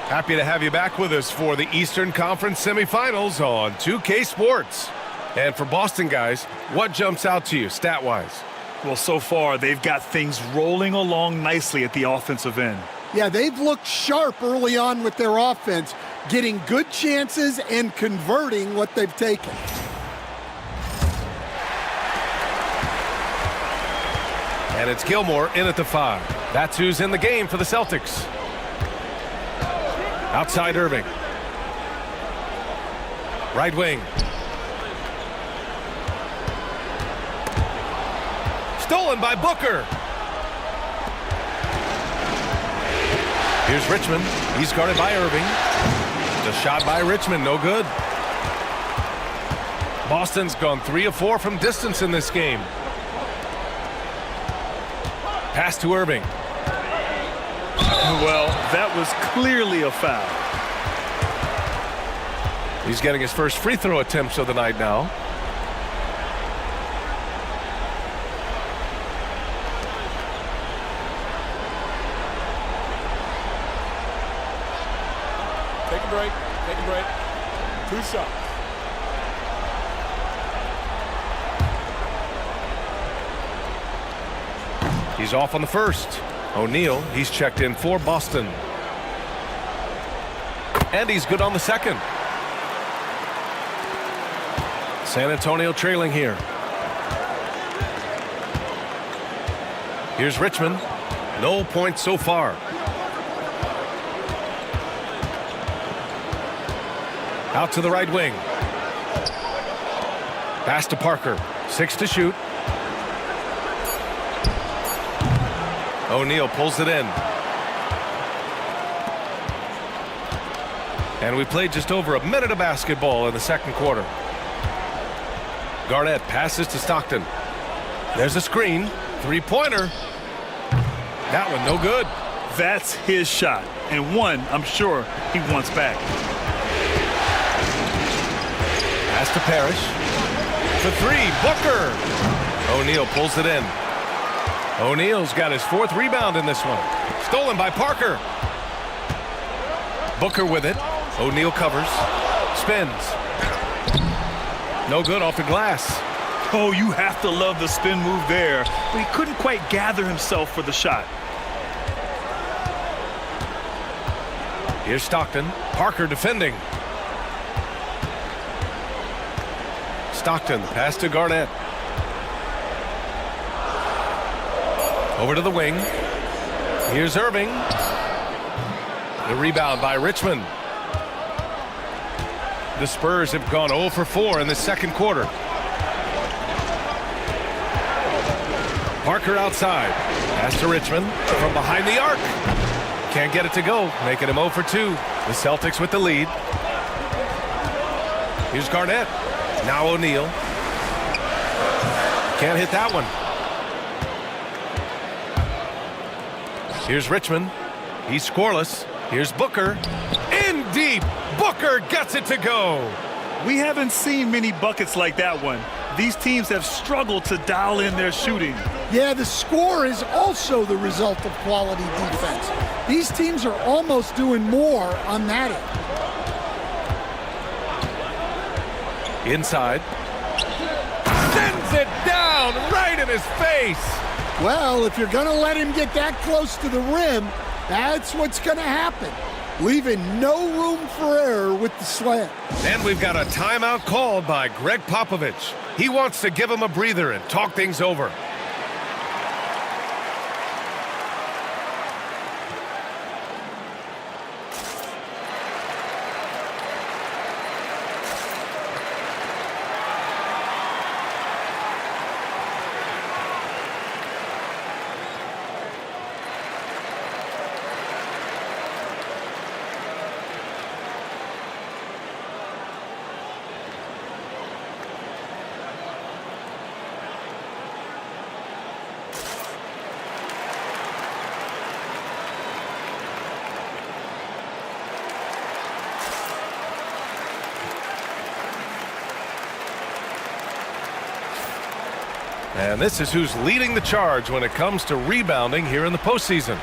Happy to have you back with us for the Eastern Conference semifinals on 2K Sports. And for Boston guys, what jumps out to you stat-wise? Well, so far, they've got things rolling along nicely at the offensive end. Yeah, they've looked sharp early on with their offense, getting good chances and converting what they've taken. And it's Gilmore in at the 5. That's who's in the game for the Celtics. Outside Irving. Right wing. Stolen by Booker. Here's Richmond. He's guarded by Irving. The shot by Richmond, no good. Boston's gone 3 of 4 from distance in this game. Pass to Irving. Well, that was clearly a foul. He's getting his first free throw attempts of the night now. Take a break. Take a break. 2 shots. He's off on the first. O'Neal, he's checked in for Boston. And he's good on the second. San Antonio trailing here. Here's Richmond. No points so far. Out to the right wing. Pass to Parker. 6 to shoot. O'Neal pulls it in. And we played just over a minute of basketball in the second quarter. Garnett passes to Stockton. There's a screen. 3-pointer. That one no good. That's his shot, and one I'm sure he wants back. Pass to Parrish. For three, Booker. O'Neal pulls it in. O'Neal's got his 4th rebound in this one. Stolen by Parker. Booker with it. O'Neal covers. Spins. No good off the glass. Oh, you have to love the spin move there, but he couldn't quite gather himself for the shot. Here's Stockton. Parker defending. Stockton, pass to Garnett. Over to the wing. Here's Irving. The rebound by Richmond. The Spurs have gone 0 for 4 in the second quarter. Parker outside. Pass to Richmond from behind the arc. Can't get it to go, making him 0 for 2. The Celtics with the lead. Here's Garnett. Now O'Neal. Can't hit that one. Here's Richmond. He's scoreless. Here's Booker. In deep. Booker gets it to go. We haven't seen many buckets like that one. These teams have struggled to dial in their shooting. Yeah, the score is also the result of quality defense. These teams are almost doing more on that end. Inside. Sends it down right in his face. Well, if you're going to let him get that close to the rim, that's what's going to happen. Leaving no room for error with the slam. And we've got a timeout called by Greg Popovich. He wants to give him a breather and talk things over. And this is who's leading the charge when it comes to rebounding here in the postseason.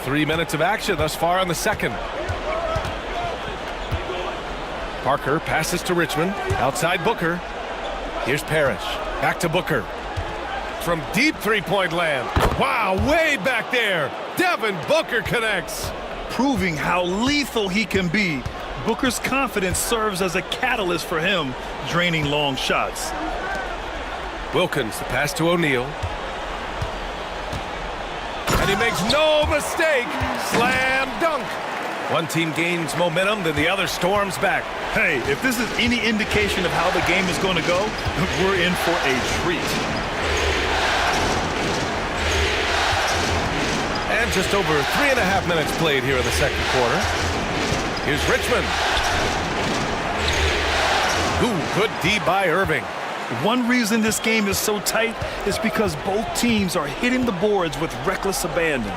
Three minutes of action thus far in the second. Parker passes to Richmond. Outside Booker. Here's Parrish. Back to Booker. From deep three-point land. Wow, way back there. Devin Booker connects. Proving how lethal he can be. Booker's confidence serves as a catalyst for him, draining long shots. Wilkins, the pass to O'Neal. And he makes no mistake. Slam dunk. One team gains momentum, then the other storms back. Hey, if this is any indication of how the game is going to go, we're in for a treat. And just over 3.5 minutes played here in the second quarter. Here's Richmond. Ooh, good D by Irving. One reason this game is so tight is because both teams are hitting the boards with reckless abandon.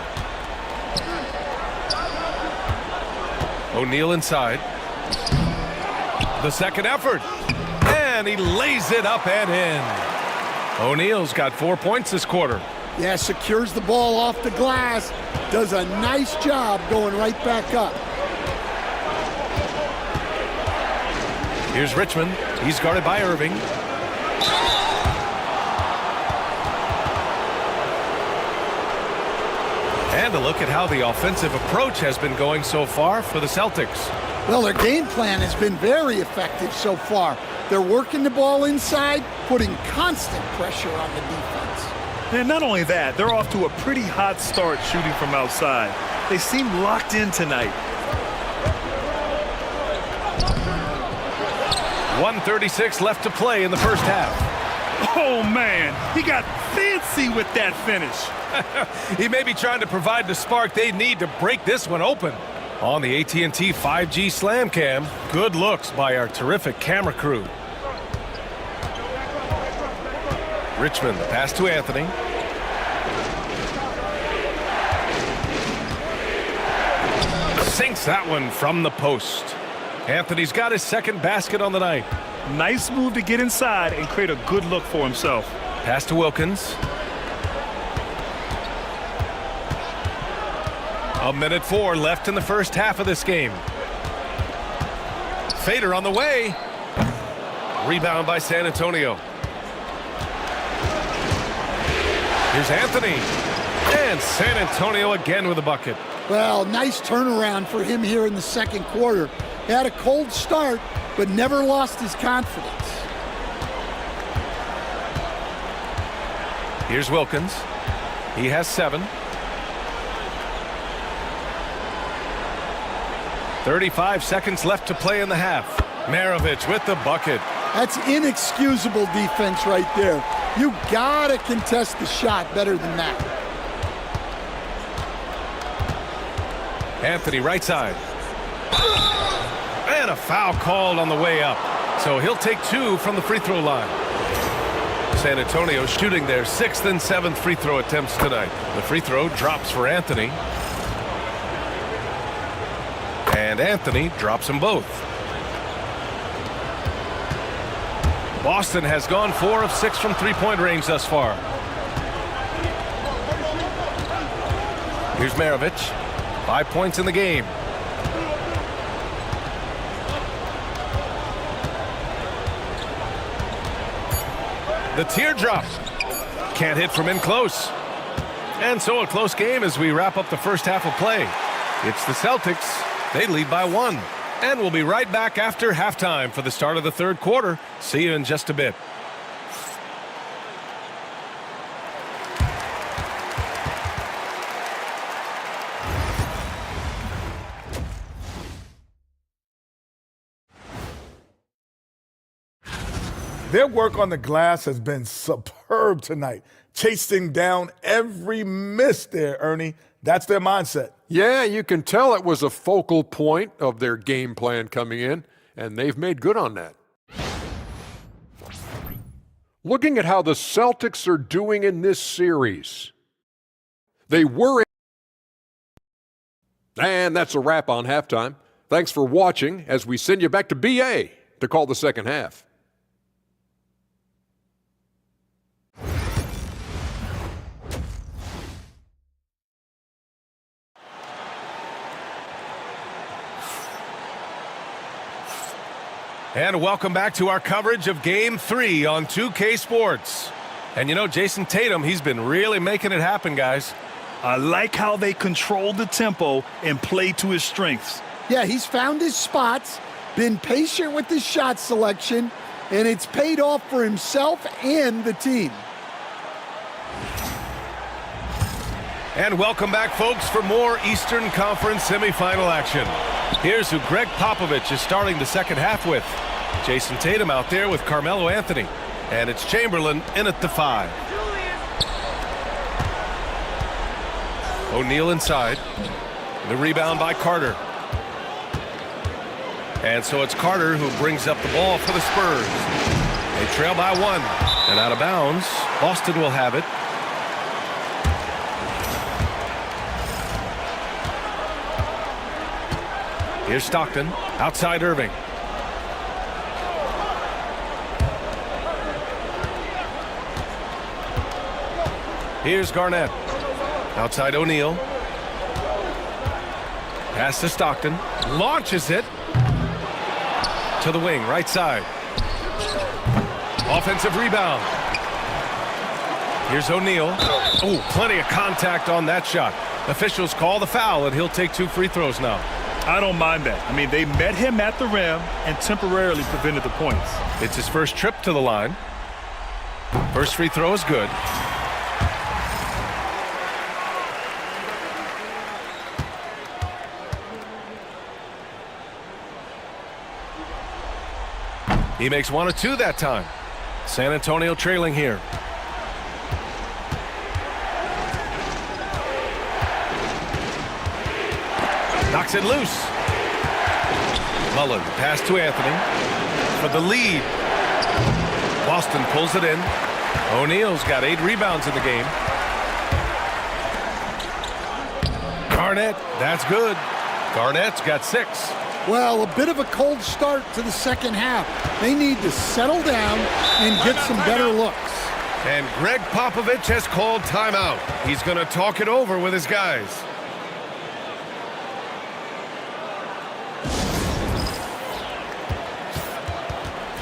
O'Neal inside. The second effort. And he lays it up and in. O'Neal's got 4 points this quarter. Yeah, secures the ball off the glass. Does a nice job going right back up. Here's Richmond. He's guarded by Irving. And a look at how the offensive approach has been going so far for the Celtics. Well, their game plan has been very effective so far. They're working the ball inside, putting constant pressure on the defense. And not only that, they're off to a pretty hot start shooting from outside. They seem locked in tonight. 1:36 left to play in the first half. Oh, man, he got fancy with that finish. He may be trying to provide the spark they need to break this one open. On the AT&T 5G Slam Cam, good looks by our terrific camera crew. Richmond, the pass to Anthony. Sinks that one from the post. Anthony's got his second basket on the night. Nice move to get inside and create a good look for himself. Pass to Wilkins. A minute 4 left in the first half of this game. Fader on the way. Rebound by San Antonio. Here's Anthony. And San Antonio again with a bucket. Well, nice turnaround for him here in the second quarter. He had a cold start, but never lost his confidence. Here's Wilkins. He has 7. 35 seconds left to play in the half. Maravich with the bucket. That's inexcusable defense right there. You gotta contest the shot better than that. Anthony right side. And a foul called on the way up. So he'll take 2 from the free throw line. San Antonio shooting their 6th and 7th free throw attempts tonight. The free throw drops for Anthony. And Anthony drops them both. Boston has gone 4 of 6 from three-point range thus far. Here's Maravich. 5 points in the game. The teardrop. Can't hit from in close. And so a close game as we wrap up the first half of play. It's the Celtics. They lead by 1. And we'll be right back after halftime for the start of the third quarter. See you in just a bit. Their work on the glass has been superb tonight, chasing down every miss there, Ernie. That's their mindset. Yeah, you can tell it was a focal point of their game plan coming in, and they've made good on that. Looking at how the Celtics are doing in this series, they were. And that's a wrap on halftime. Thanks for watching as we send you back to BA to call the second half. And welcome back to our coverage of Game 3 on 2K Sports. And you know, Jason Tatum, he's been really making it happen, guys. I like how they control the tempo and play to his strengths. Yeah, he's found his spots, been patient with his shot selection, and it's paid off for himself and the team. And welcome back, folks, for more Eastern Conference semifinal action. Here's who Greg Popovich is starting the second half with. Jason Tatum out there with Carmelo Anthony. And it's Chamberlain in at the 5. O'Neal inside. The rebound by Carter. And so it's Carter who brings up the ball for the Spurs. They trail by 1. And out of bounds, Boston will have it. Here's Stockton, outside Irving. Here's Garnett, outside O'Neal. Pass to Stockton, launches it to the wing, right side. Offensive rebound. Here's O'Neal. Oh, plenty of contact on that shot. Officials call the foul, and he'll take 2 free throws now. I don't mind that. I mean, they met him at the rim and temporarily prevented the points. It's his first trip to the line. First free throw is good. He makes 1 of 2 that time. San Antonio trailing here. Knocks it loose. Mullen pass to Anthony for the lead. Boston pulls it in. O'Neal's got 8 rebounds in the game. Garnett, that's good. Garnett's got 6. Well, a bit of a cold start to the second half. They need to settle down and get some better looks. And Greg Popovich has called timeout. He's going to talk it over with his guys.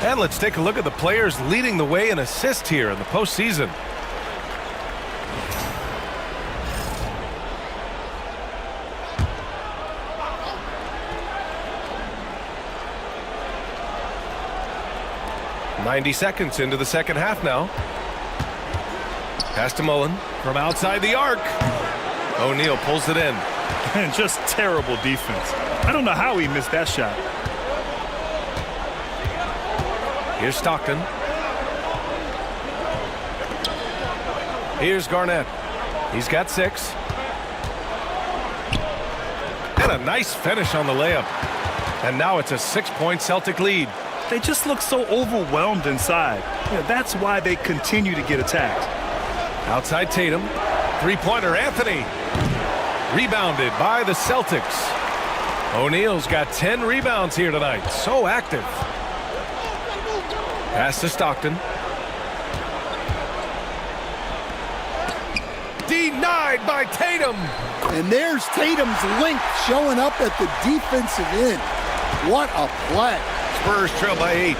And let's take a look at the players leading the way in assists here in the postseason. "90 seconds into the second half now. Pass to Mullen from outside the arc. O'Neal pulls it in. And just terrible defense. I don't know how he missed that shot. Here's Stockton. Here's Garnett. He's got 6. And a nice finish on the layup. And now it's a 6-point Celtic lead. They just look so overwhelmed inside. Yeah, that's why they continue to get attacked. Outside Tatum. Three-pointer Anthony. Rebounded by the Celtics. O'Neal's got 10 rebounds here tonight. So active. Pass to Stockton. Denied by Tatum. And there's Tatum's length showing up at the defensive end. What a play. Spurs trail by 8.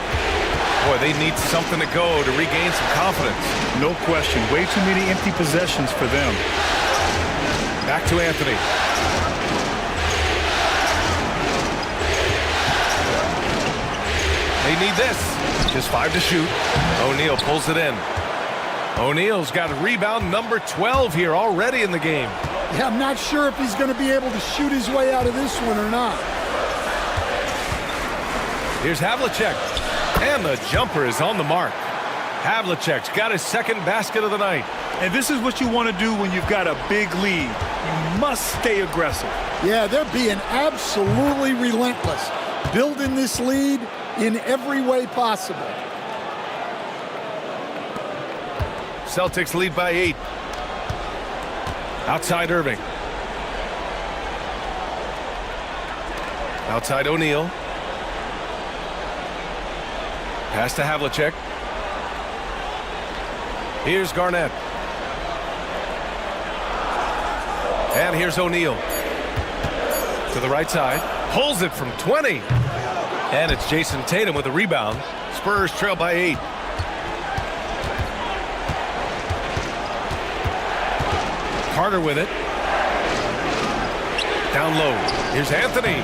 Boy, they need something to go to regain some confidence. No question. Way too many empty possessions for them. Back to Anthony. They need this. Just 5 to shoot. O'Neal pulls it in. O'Neal's got a rebound number 12 here already in the game. Yeah, I'm not sure if he's going to be able to shoot his way out of this one or not. Here's Havlicek. And the jumper is on the mark. Havlicek's got his second basket of the night. And this is what you want to do when you've got a big lead. You must stay aggressive. Yeah, they're being absolutely relentless. Building this lead in every way possible. Celtics lead by 8. Outside Irving. Outside O'Neal. Pass to Havlicek. Here's Garnett. And here's O'Neal. To the right side. Pulls it from 20. And it's Jason Tatum with a rebound. Spurs trail by 8. Carter with it. Down low. Here's Anthony.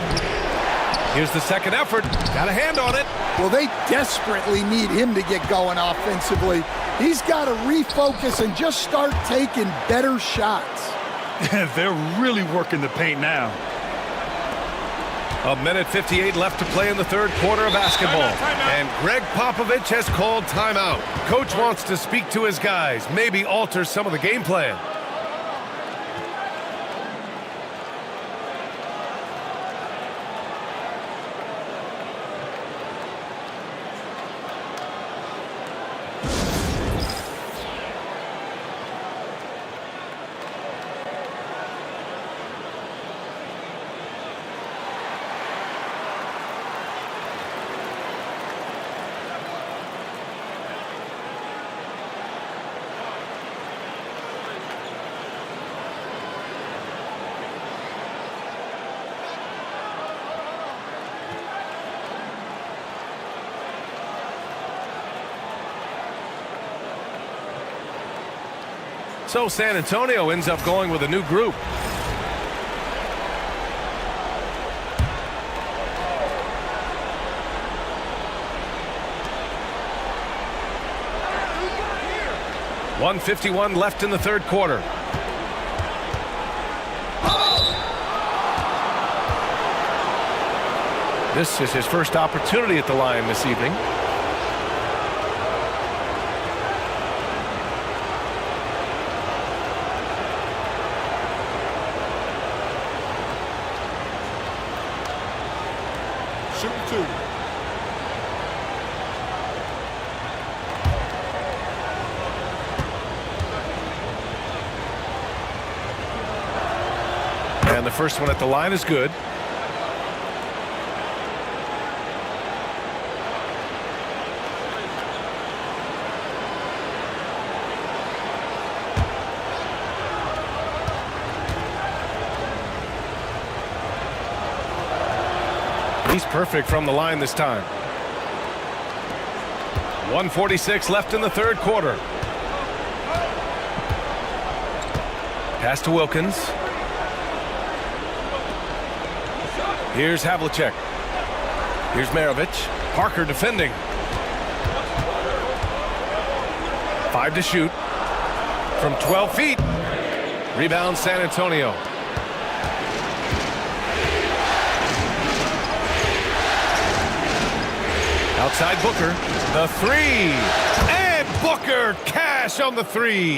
Here's the second effort. Got a hand on it. Well, they desperately need him to get going offensively. He's got to refocus and just start taking better shots. They're really working the paint now. 1:58 left to play in the third quarter of basketball. And Greg Popovich has called timeout. Coach wants to speak to his guys, maybe alter some of the game plan. So San Antonio ends up going with a new group. .151 left in the third quarter. This is his first opportunity at the line this evening. Shoot 2. And the first one at the line is good. He's perfect from the line this time. 1:46 left in the third quarter. Pass to Wilkins. Here's Havlicek. Here's Maravich. Parker defending. 5 to shoot. From 12 feet. Rebound San Antonio. Outside Booker. The 3. And Booker cash on the 3.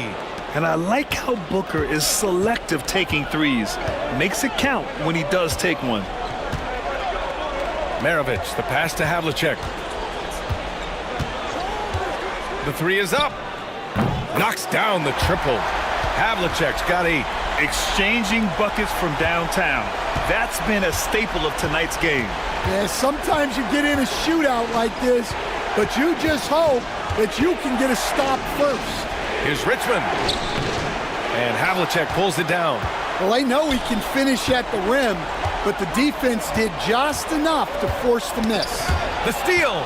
And I like how Booker is selective taking threes. Makes it count when he does take one. Maravich, the pass to Havlicek. The 3 is up. Knocks down the triple. Havlicek's got 8. Exchanging buckets from downtown. That's been a staple of tonight's game. Yeah, sometimes you get in a shootout like this, but you just hope that you can get a stop first. Here's Richmond. And Havlicek pulls it down. Well, they know he can finish at the rim, but the defense did just enough to force the miss. The steal.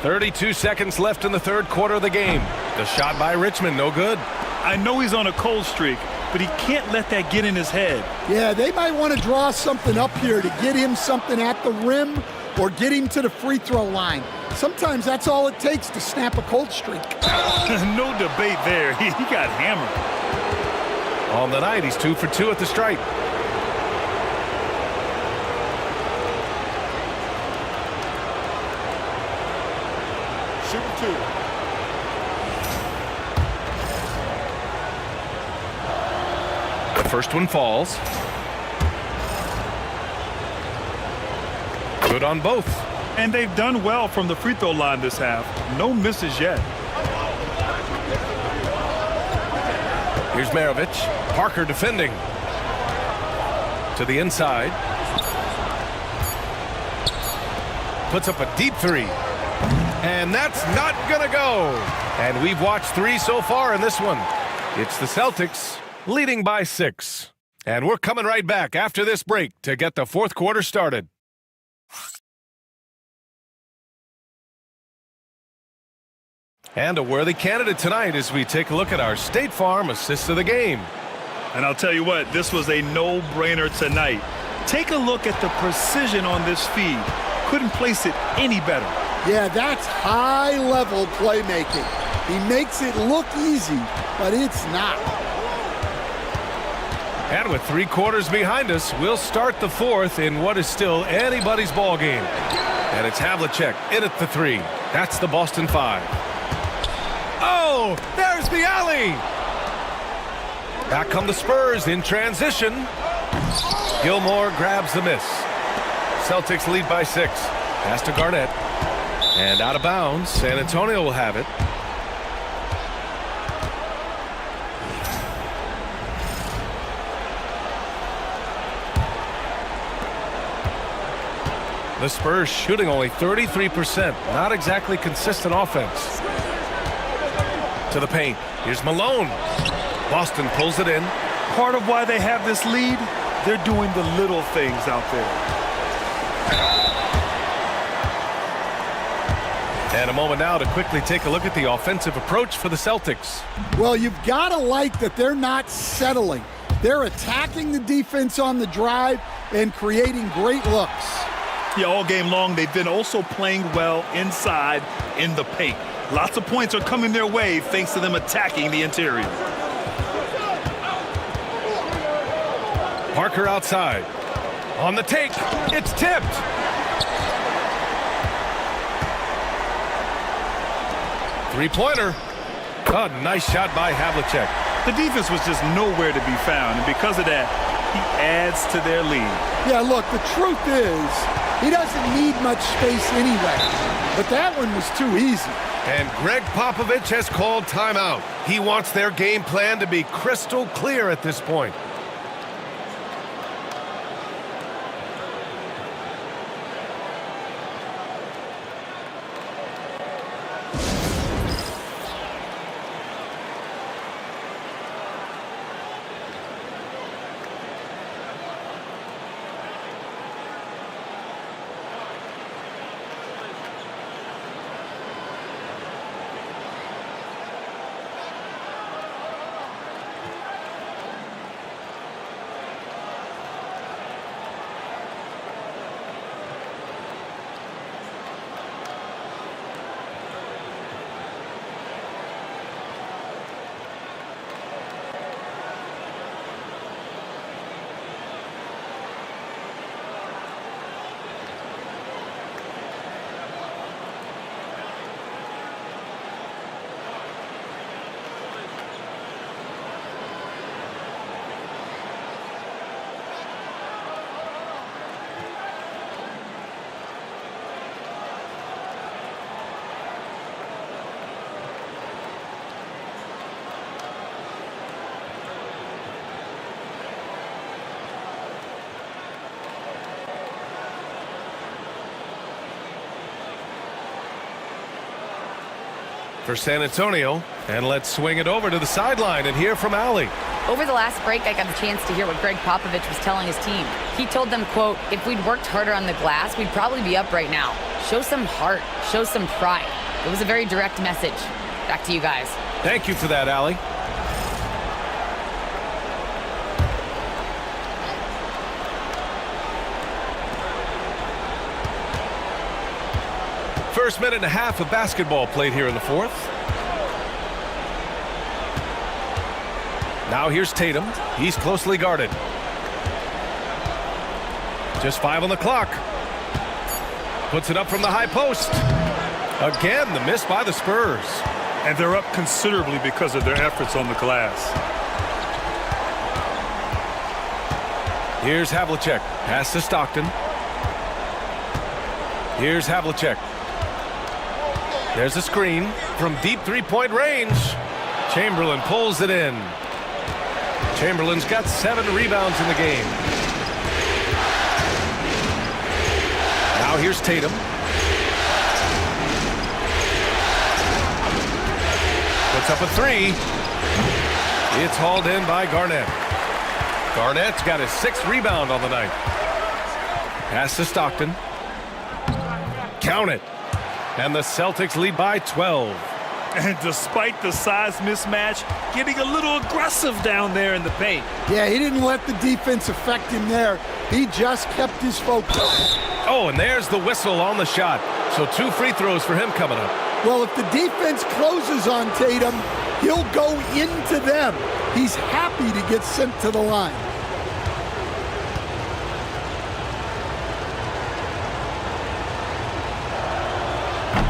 32 seconds left in the third quarter of the game. The shot by Richmond, no good. I know he's on a cold streak, but he can't let that get in his head. Yeah, they might want to draw something up here to get him something at the rim or get him to the free throw line. Sometimes that's all it takes to snap a cold streak. No debate there. He got hammered. On the night, he's 2 for 2 at the stripe. Shoot 2. The first one falls. Good on both. And they've done well from the free throw line this half. No misses yet. Here's Maravich. Parker defending. To the inside. Puts up a deep 3. And that's not gonna go. And we've watched 3 so far in this one. It's the Celtics leading by 6. And we're coming right back after this break to get the fourth quarter started. And a worthy candidate tonight as we take a look at our State Farm assist of the game. And I'll tell you what, this was a no-brainer tonight. Take a look at the precision on this feed. Couldn't place it any better. Yeah, that's high-level playmaking. He makes it look easy, but it's not. And with 3 quarters behind us, we'll start the fourth in what is still anybody's ball game. And it's Havlicek in at the 3. That's the Boston 5. Oh, there's the alley. Back come the Spurs in transition. Gilmore grabs the miss. Celtics lead by 6. Pass to Garnett. And out of bounds. San Antonio will have it. The Spurs shooting only 33%. Not exactly consistent offense. To the paint. Here's Malone. Boston pulls it in. Part of why they have this lead, they're doing the little things out there. And a moment now to quickly take a look at the offensive approach for the Celtics. Well, you've got to like that they're not settling. They're attacking the defense on the drive and creating great looks. Yeah, all game long, they've been also playing well inside in the paint. Lots of points are coming their way thanks to them attacking the interior. Parker outside. On the take. It's tipped. Three-pointer. Oh, nice shot by Havlicek. The defense was just nowhere to be found, and because of that, he adds to their lead. Yeah, look, the truth is, he doesn't need much space anyway. But that one was too easy. And Greg Popovich has called timeout. He wants their game plan to be crystal clear at this point. For San Antonio, and let's swing it over to the sideline and hear from Allie. Over the last break, I got a chance to hear what Greg Popovich was telling his team. He told them, quote, if we'd worked harder on the glass, we'd probably be up right now. Show some heart, show some pride. It was a very direct message. Back to you guys. Thank you for that, Allie. First minute and a half of basketball played here in the fourth. Now here's Tatum. He's closely guarded. Just 5 on the clock. Puts it up from the high post. Again, the miss by the Spurs. And they're up considerably because of their efforts on the glass. Here's Havlicek. Pass to Stockton. Here's Havlicek. There's a screen from deep three-point range. Chamberlain pulls it in. Chamberlain's got 7 rebounds in the game. Now here's Tatum. Puts up a 3. It's hauled in by Garnett. Garnett's got his 6th rebound on the night. Pass to Stockton. Count it. And the Celtics lead by 12. And despite the size mismatch, getting a little aggressive down there in the paint. Yeah, he didn't let the defense affect him there. He just kept his focus. Oh, and there's the whistle on the shot. So 2 free throws for him coming up. Well, if the defense closes on Tatum, he'll go into them. He's happy to get sent to the line.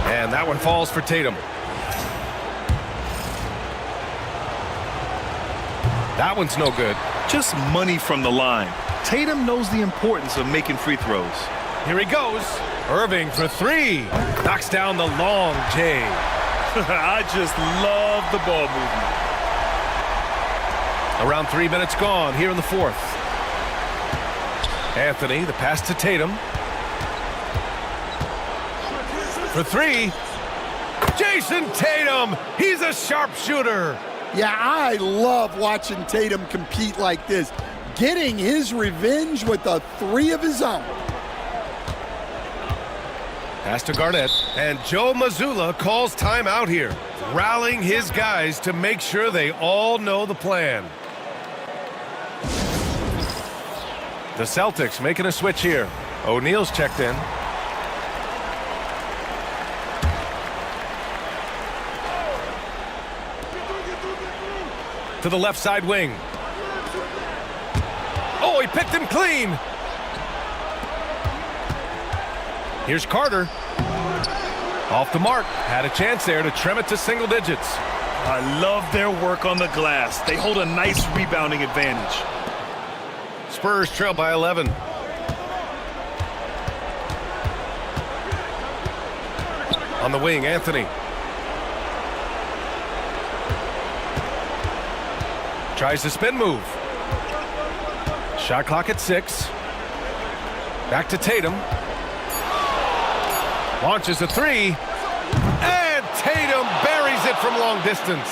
And that one falls for Tatum. That one's no good. Just money from the line. Tatum knows the importance of making free throws. Here he goes. Irving for 3. Knocks down the long J. I just love the ball movement. Around 3 minutes gone here in the fourth. Anthony, the pass to Tatum. For 3. Jason Tatum. He's a sharpshooter. Yeah, I love watching Tatum compete like this. Getting his revenge with a 3 of his own. Pass to Garnett. And Joe Mazzulla calls timeout here. Rallying his guys to make sure they all know the plan. The Celtics making a switch here. O'Neal's checked in. To the left side wing. Oh, he picked him clean. Here's Carter. Off the mark. Had a chance there to trim it to single digits. I love their work on the glass. They hold a nice rebounding advantage. Spurs trail by 11. On the wing, Anthony. Tries the spin move. Shot clock at 6. Back to Tatum. Launches a 3. And Tatum buries it from long distance.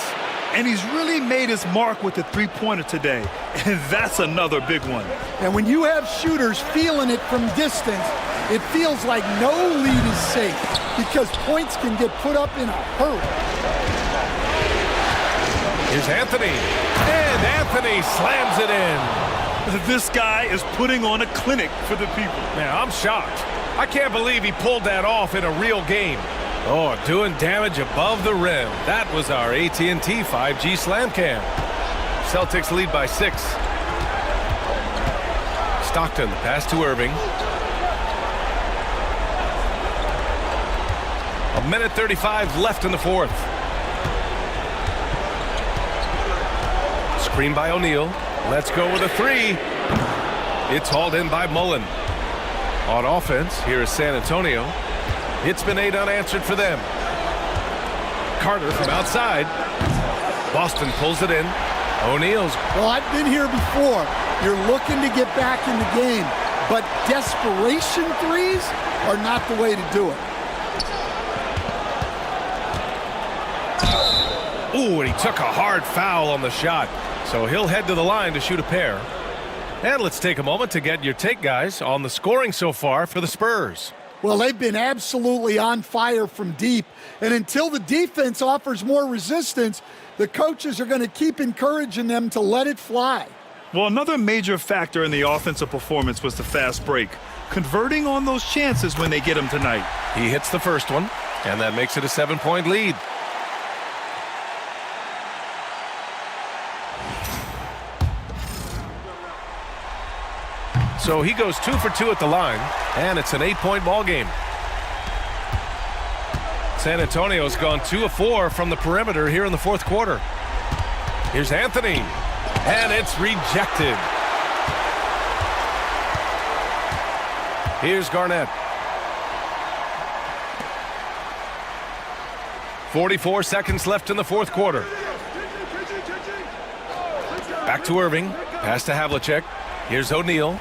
And he's really made his mark with the three-pointer today. And that's another big one. And when you have shooters feeling it from distance, it feels like no lead is safe because points can get put up in a hurry. Here's Anthony. And Anthony slams it in. This guy is putting on a clinic for the people. Man, I'm shocked. I can't believe he pulled that off in a real game. Oh, doing damage above the rim. That was our AT&T 5G Slam Cam. Celtics lead by 6. Stockton, the pass to Irving. 1:35 left in the fourth. Screen by O'Neal. Let's go with a 3. It's hauled in by Mullen. On offense, here is San Antonio. It's been 8 unanswered for them. Carter from outside. Boston pulls it in. O'Neal's. Well, I've been here before. You're looking to get back in the game, but desperation threes are not the way to do it. Ooh, and he took a hard foul on the shot. So he'll head to the line to shoot a pair. And let's take a moment to get your take, guys, on the scoring so far for the Spurs. Well, they've been absolutely on fire from deep. And until the defense offers more resistance, the coaches are going to keep encouraging them to let it fly. Well, another major factor in the offensive performance was the fast break. Converting on those chances when they get them tonight. He hits the first one, and that makes it a 7-point lead. So he goes 2 for 2 at the line, and it's an 8-point ball game. San Antonio's gone 2 of 4 from the perimeter here in the fourth quarter. Here's Anthony, and it's rejected. Here's Garnett. 44 seconds left in the fourth quarter. Back to Irving. Pass to Havlicek. Here's O'Neal.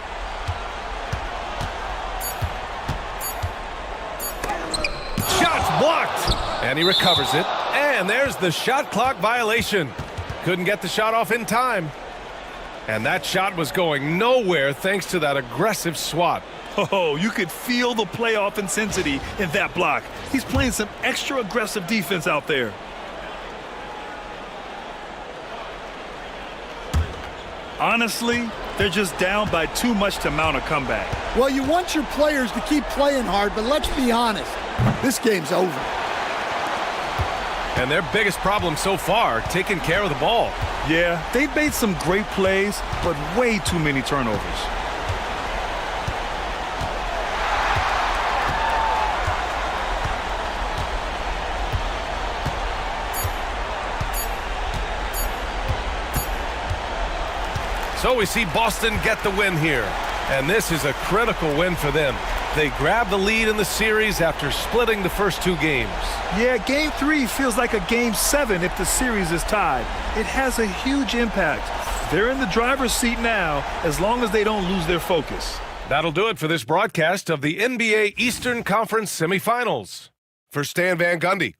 Blocked, and he recovers it, and there's the shot clock violation. Couldn't get the shot off in time, and that shot was going nowhere thanks to that aggressive swat. Oh, you could feel the playoff intensity in that block. He's playing some extra aggressive defense out there. Honestly, they're just down by too much to mount a comeback. Well, you want your players to keep playing hard, but let's be honest. This game's over. And their biggest problem so far, taking care of the ball. Yeah, they've made some great plays, but way too many turnovers. So we see Boston get the win here. And this is a critical win for them. They grab the lead in the series after splitting the first 2 games. Yeah, Game 3 feels like a Game 7 if the series is tied. It has a huge impact. They're in the driver's seat now as long as they don't lose their focus. That'll do it for this broadcast of the NBA Eastern Conference semifinals. For Stan Van Gundy.